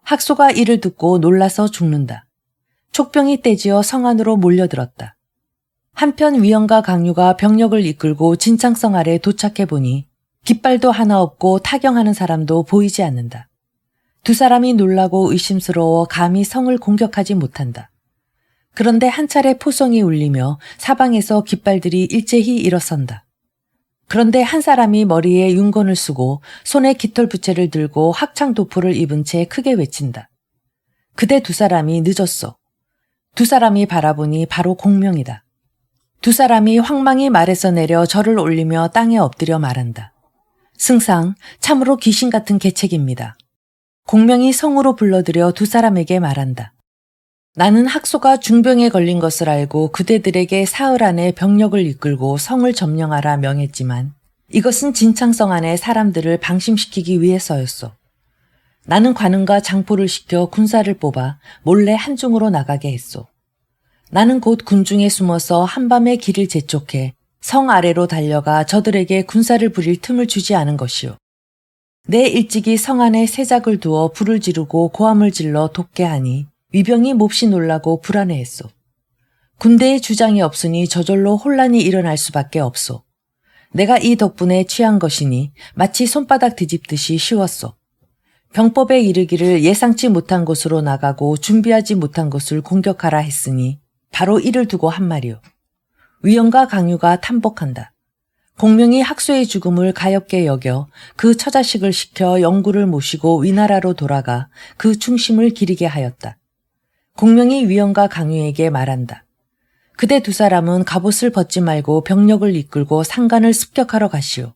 학소가 이를 듣고 놀라서 죽는다. 촉병이 떼지어 성 안으로 몰려들었다. 한편 위영과 강유가 병력을 이끌고 진창성 아래 도착해보니 깃발도 하나 없고 타경하는 사람도 보이지 않는다. 두 사람이 놀라고 의심스러워 감히 성을 공격하지 못한다. 그런데 한 차례 포성이 울리며 사방에서 깃발들이 일제히 일어선다. 그런데 한 사람이 머리에 윤건을 쓰고 손에 깃털 부채를 들고 학창 도포를 입은 채 크게 외친다. 그대 두 사람이 늦었소. 두 사람이 바라보니 바로 공명이다. 두 사람이 황망히 말에서 내려 절을 올리며 땅에 엎드려 말한다. 승상, 참으로 귀신 같은 계책입니다. 공명이 성으로 불러들여 두 사람에게 말한다. 나는 학소가 중병에 걸린 것을 알고 그대들에게 사흘 안에 병력을 이끌고 성을 점령하라 명했지만 이것은 진창성 안의 사람들을 방심시키기 위해서였소. 나는 관은과 장포를 시켜 군사를 뽑아 몰래 한중으로 나가게 했소. 나는 곧 군중에 숨어서 한밤에 길을 재촉해 성 아래로 달려가 저들에게 군사를 부릴 틈을 주지 않은 것이오. 내 일찍이 성 안에 새작을 두어 불을 지르고 고함을 질러 돕게 하니 위병이 몹시 놀라고 불안해했소. 군대에 주장이 없으니 저절로 혼란이 일어날 수밖에 없소. 내가 이 덕분에 취한 것이니 마치 손바닥 뒤집듯이 쉬웠소. 병법에 이르기를 예상치 못한 곳으로 나가고 준비하지 못한 곳을 공격하라 했으니 바로 이를 두고 한 말이오. 위영과 강유가 탐복한다. 공명이 학소의 죽음을 가엾게 여겨 그 처자식을 시켜 영구를 모시고 위나라로 돌아가 그 충심을 기리게 하였다. 공명이 위영과 강유에게 말한다. 그대 두 사람은 갑옷을 벗지 말고 병력을 이끌고 상간을 습격하러 가시오.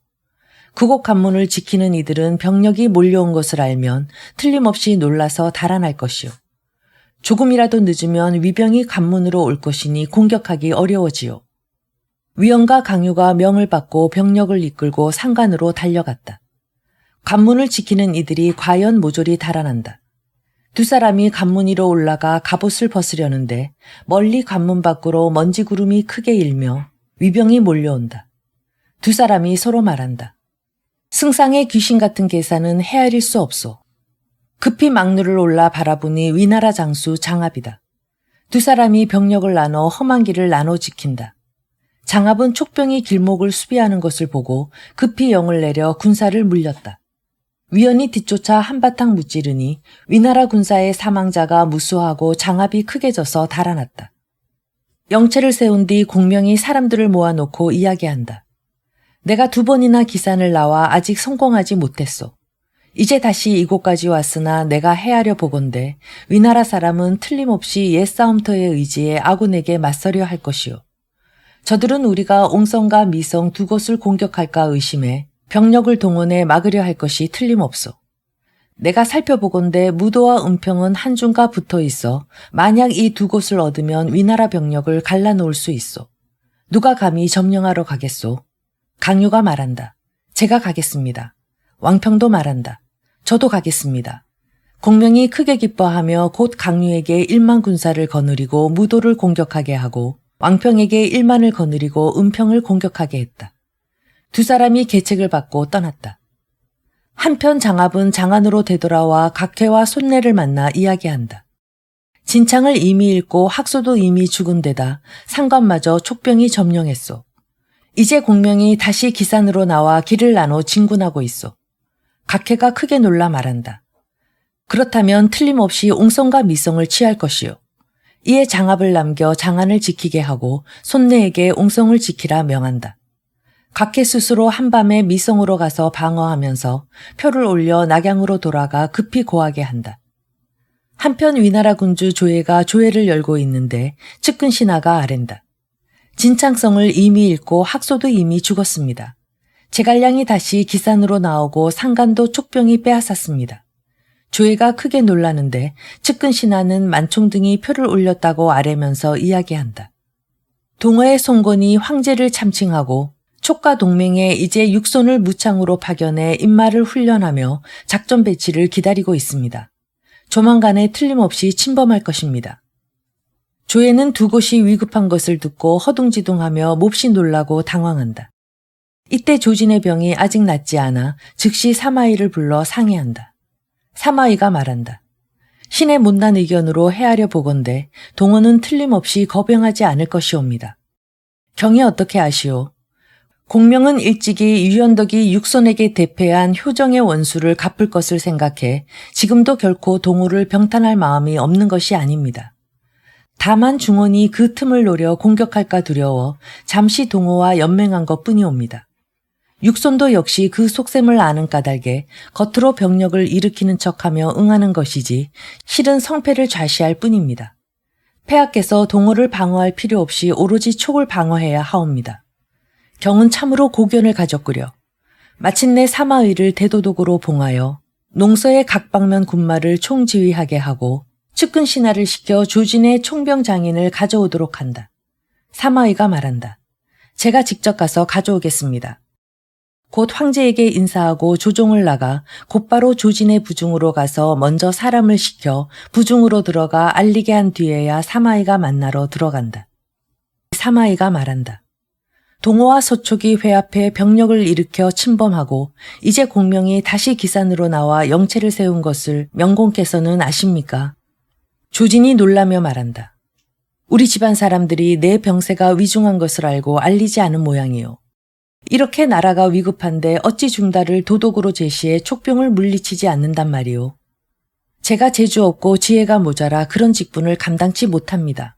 그곳 관문을 지키는 이들은 병력이 몰려온 것을 알면 틀림없이 놀라서 달아날 것이요. 조금이라도 늦으면 위병이 관문으로 올 것이니 공격하기 어려워지요. 위원과 강유가 명을 받고 병력을 이끌고 상간으로 달려갔다. 관문을 지키는 이들이 과연 모조리 달아난다. 두 사람이 관문 위로 올라가 갑옷을 벗으려는데 멀리 관문 밖으로 먼지 구름이 크게 일며 위병이 몰려온다. 두 사람이 서로 말한다. 승상의 귀신 같은 계산은 헤아릴 수 없소. 급히 막루를 올라 바라보니 위나라 장수 장압이다. 두 사람이 병력을 나눠 험한 길을 나눠 지킨다. 장압은 촉병이 길목을 수비하는 것을 보고 급히 영을 내려 군사를 물렸다. 위원이 뒤쫓아 한바탕 무찌르니 위나라 군사의 사망자가 무수하고 장압이 크게 져서 달아났다. 영체를 세운 뒤 공명이 사람들을 모아놓고 이야기한다. 내가 2번이나 기산을 나와 아직 성공하지 못했소. 이제 다시 이곳까지 왔으나 내가 헤아려 보건대 위나라 사람은 틀림없이 옛 싸움터에 의지해 아군에게 맞서려 할 것이요. 저들은 우리가 옹성과 미성 두 곳을 공격할까 의심해 병력을 동원해 막으려 할 것이 틀림없소. 내가 살펴보건대 무도와 은평은 한중과 붙어 있어 만약 이 두 곳을 얻으면 위나라 병력을 갈라놓을 수 있소. 누가 감히 점령하러 가겠소? 강유가 말한다. 제가 가겠습니다. 왕평도 말한다. 저도 가겠습니다. 공명이 크게 기뻐하며 곧 강유에게 1만 군사를 거느리고 무도를 공격하게 하고 왕평에게 1만을 거느리고 은평을 공격하게 했다. 두 사람이 계책을 받고 떠났다. 한편 장압은 장안으로 되돌아와 각해와 손내를 만나 이야기한다. 진창을 이미 잃고 학소도 이미 죽은 데다 상관마저 촉병이 점령했소. 이제 공명이 다시 기산으로 나와 길을 나눠 진군하고 있소. 각해가 크게 놀라 말한다. 그렇다면 틀림없이 옹성과 미성을 취할 것이요. 이에 장압을 남겨 장안을 지키게 하고 손내에게 옹성을 지키라 명한다. 각해 스스로 한밤에 미성으로 가서 방어하면서 표를 올려 낙양으로 돌아가 급히 고하게 한다. 한편 위나라 군주 조예가 조회를 열고 있는데 측근 신하가 아랜다. 진창성을 이미 잃고 학소도 이미 죽었습니다. 제갈량이 다시 기산으로 나오고 상간도 촉병이 빼앗았습니다. 조예가 크게 놀라는데 측근 신하는 만총 등이 표를 올렸다고 아뢰면서 이야기한다. 동어의 송건이 황제를 참칭하고 촉과 동맹에 이제 육손을 무창으로 파견해 인마를 훈련하며 작전 배치를 기다리고 있습니다. 조만간에 틀림없이 침범할 것입니다. 조예는 두 곳이 위급한 것을 듣고 허둥지둥하며 몹시 놀라고 당황한다. 이때 조진의 병이 아직 낫지 않아 즉시 사마이를 불러 상의한다. 사마이가 말한다. 신의 못난 의견으로 헤아려 보건대 동어는 틀림없이 거병하지 않을 것이옵니다. 경이 어떻게 아시오? 공명은 일찍이 유연덕이 육손에게 대패한 효정의 원수를 갚을 것을 생각해 지금도 결코 동호를 병탄할 마음이 없는 것이 아닙니다. 다만 중원이 그 틈을 노려 공격할까 두려워 잠시 동호와 연맹한 것뿐이옵니다. 육손도 역시 그 속셈을 아는 까닭에 겉으로 병력을 일으키는 척하며 응하는 것이지 실은 성패를 좌시할 뿐입니다. 폐하께서 동호를 방어할 필요 없이 오로지 촉을 방어해야 하옵니다. 경은 참으로 고견을 가졌구려. 마침내 사마의를 대도독으로 봉하여 농서의 각 방면 군마를 총지휘하게 하고 측근 신하를 시켜 조진의 총병 장인을 가져오도록 한다. 사마의가 말한다. 제가 직접 가서 가져오겠습니다. 곧 황제에게 인사하고 조종을 나가 곧바로 조진의 부중으로 가서 먼저 사람을 시켜 부중으로 들어가 알리게 한 뒤에야 사마의가 만나러 들어간다. 사마의가 말한다. 동호와 서촉이 회합해 병력을 일으켜 침범하고 이제 공명이 다시 기산으로 나와 영체를 세운 것을 명공께서는 아십니까? 조진이 놀라며 말한다. 우리 집안 사람들이 내 병세가 위중한 것을 알고 알리지 않은 모양이요. 이렇게 나라가 위급한데 어찌 중다를 도독으로 제시해 촉병을 물리치지 않는단 말이오. 제가 재주 없고 지혜가 모자라 그런 직분을 감당치 못합니다.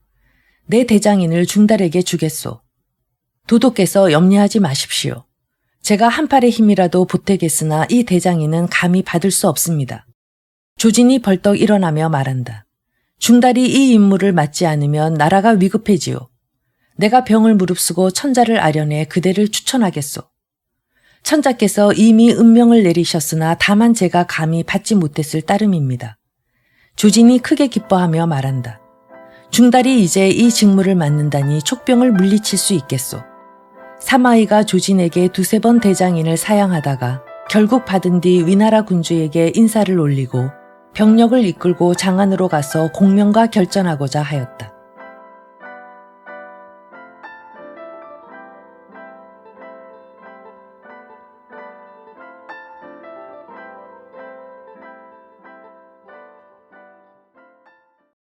내 대장인을 중달에게 주겠소. 도독께서 염려하지 마십시오. 제가 한 팔의 힘이라도 보태겠으나 이 대장인은 감히 받을 수 없습니다. 조진이 벌떡 일어나며 말한다. 중달이 이 임무를 맡지 않으면 나라가 위급해지요. 내가 병을 무릅쓰고 천자를 아련해 그대를 추천하겠소. 천자께서 이미 은명을 내리셨으나 다만 제가 감히 받지 못했을 따름입니다. 조진이 크게 기뻐하며 말한다. 중달이 이제 이 직무를 맡는다니 촉병을 물리칠 수 있겠소. 사마이가 조진에게 두세 번 대장인을 사양하다가 결국 받은 뒤 위나라 군주에게 인사를 올리고 병력을 이끌고 장안으로 가서 공명과 결전하고자 하였다.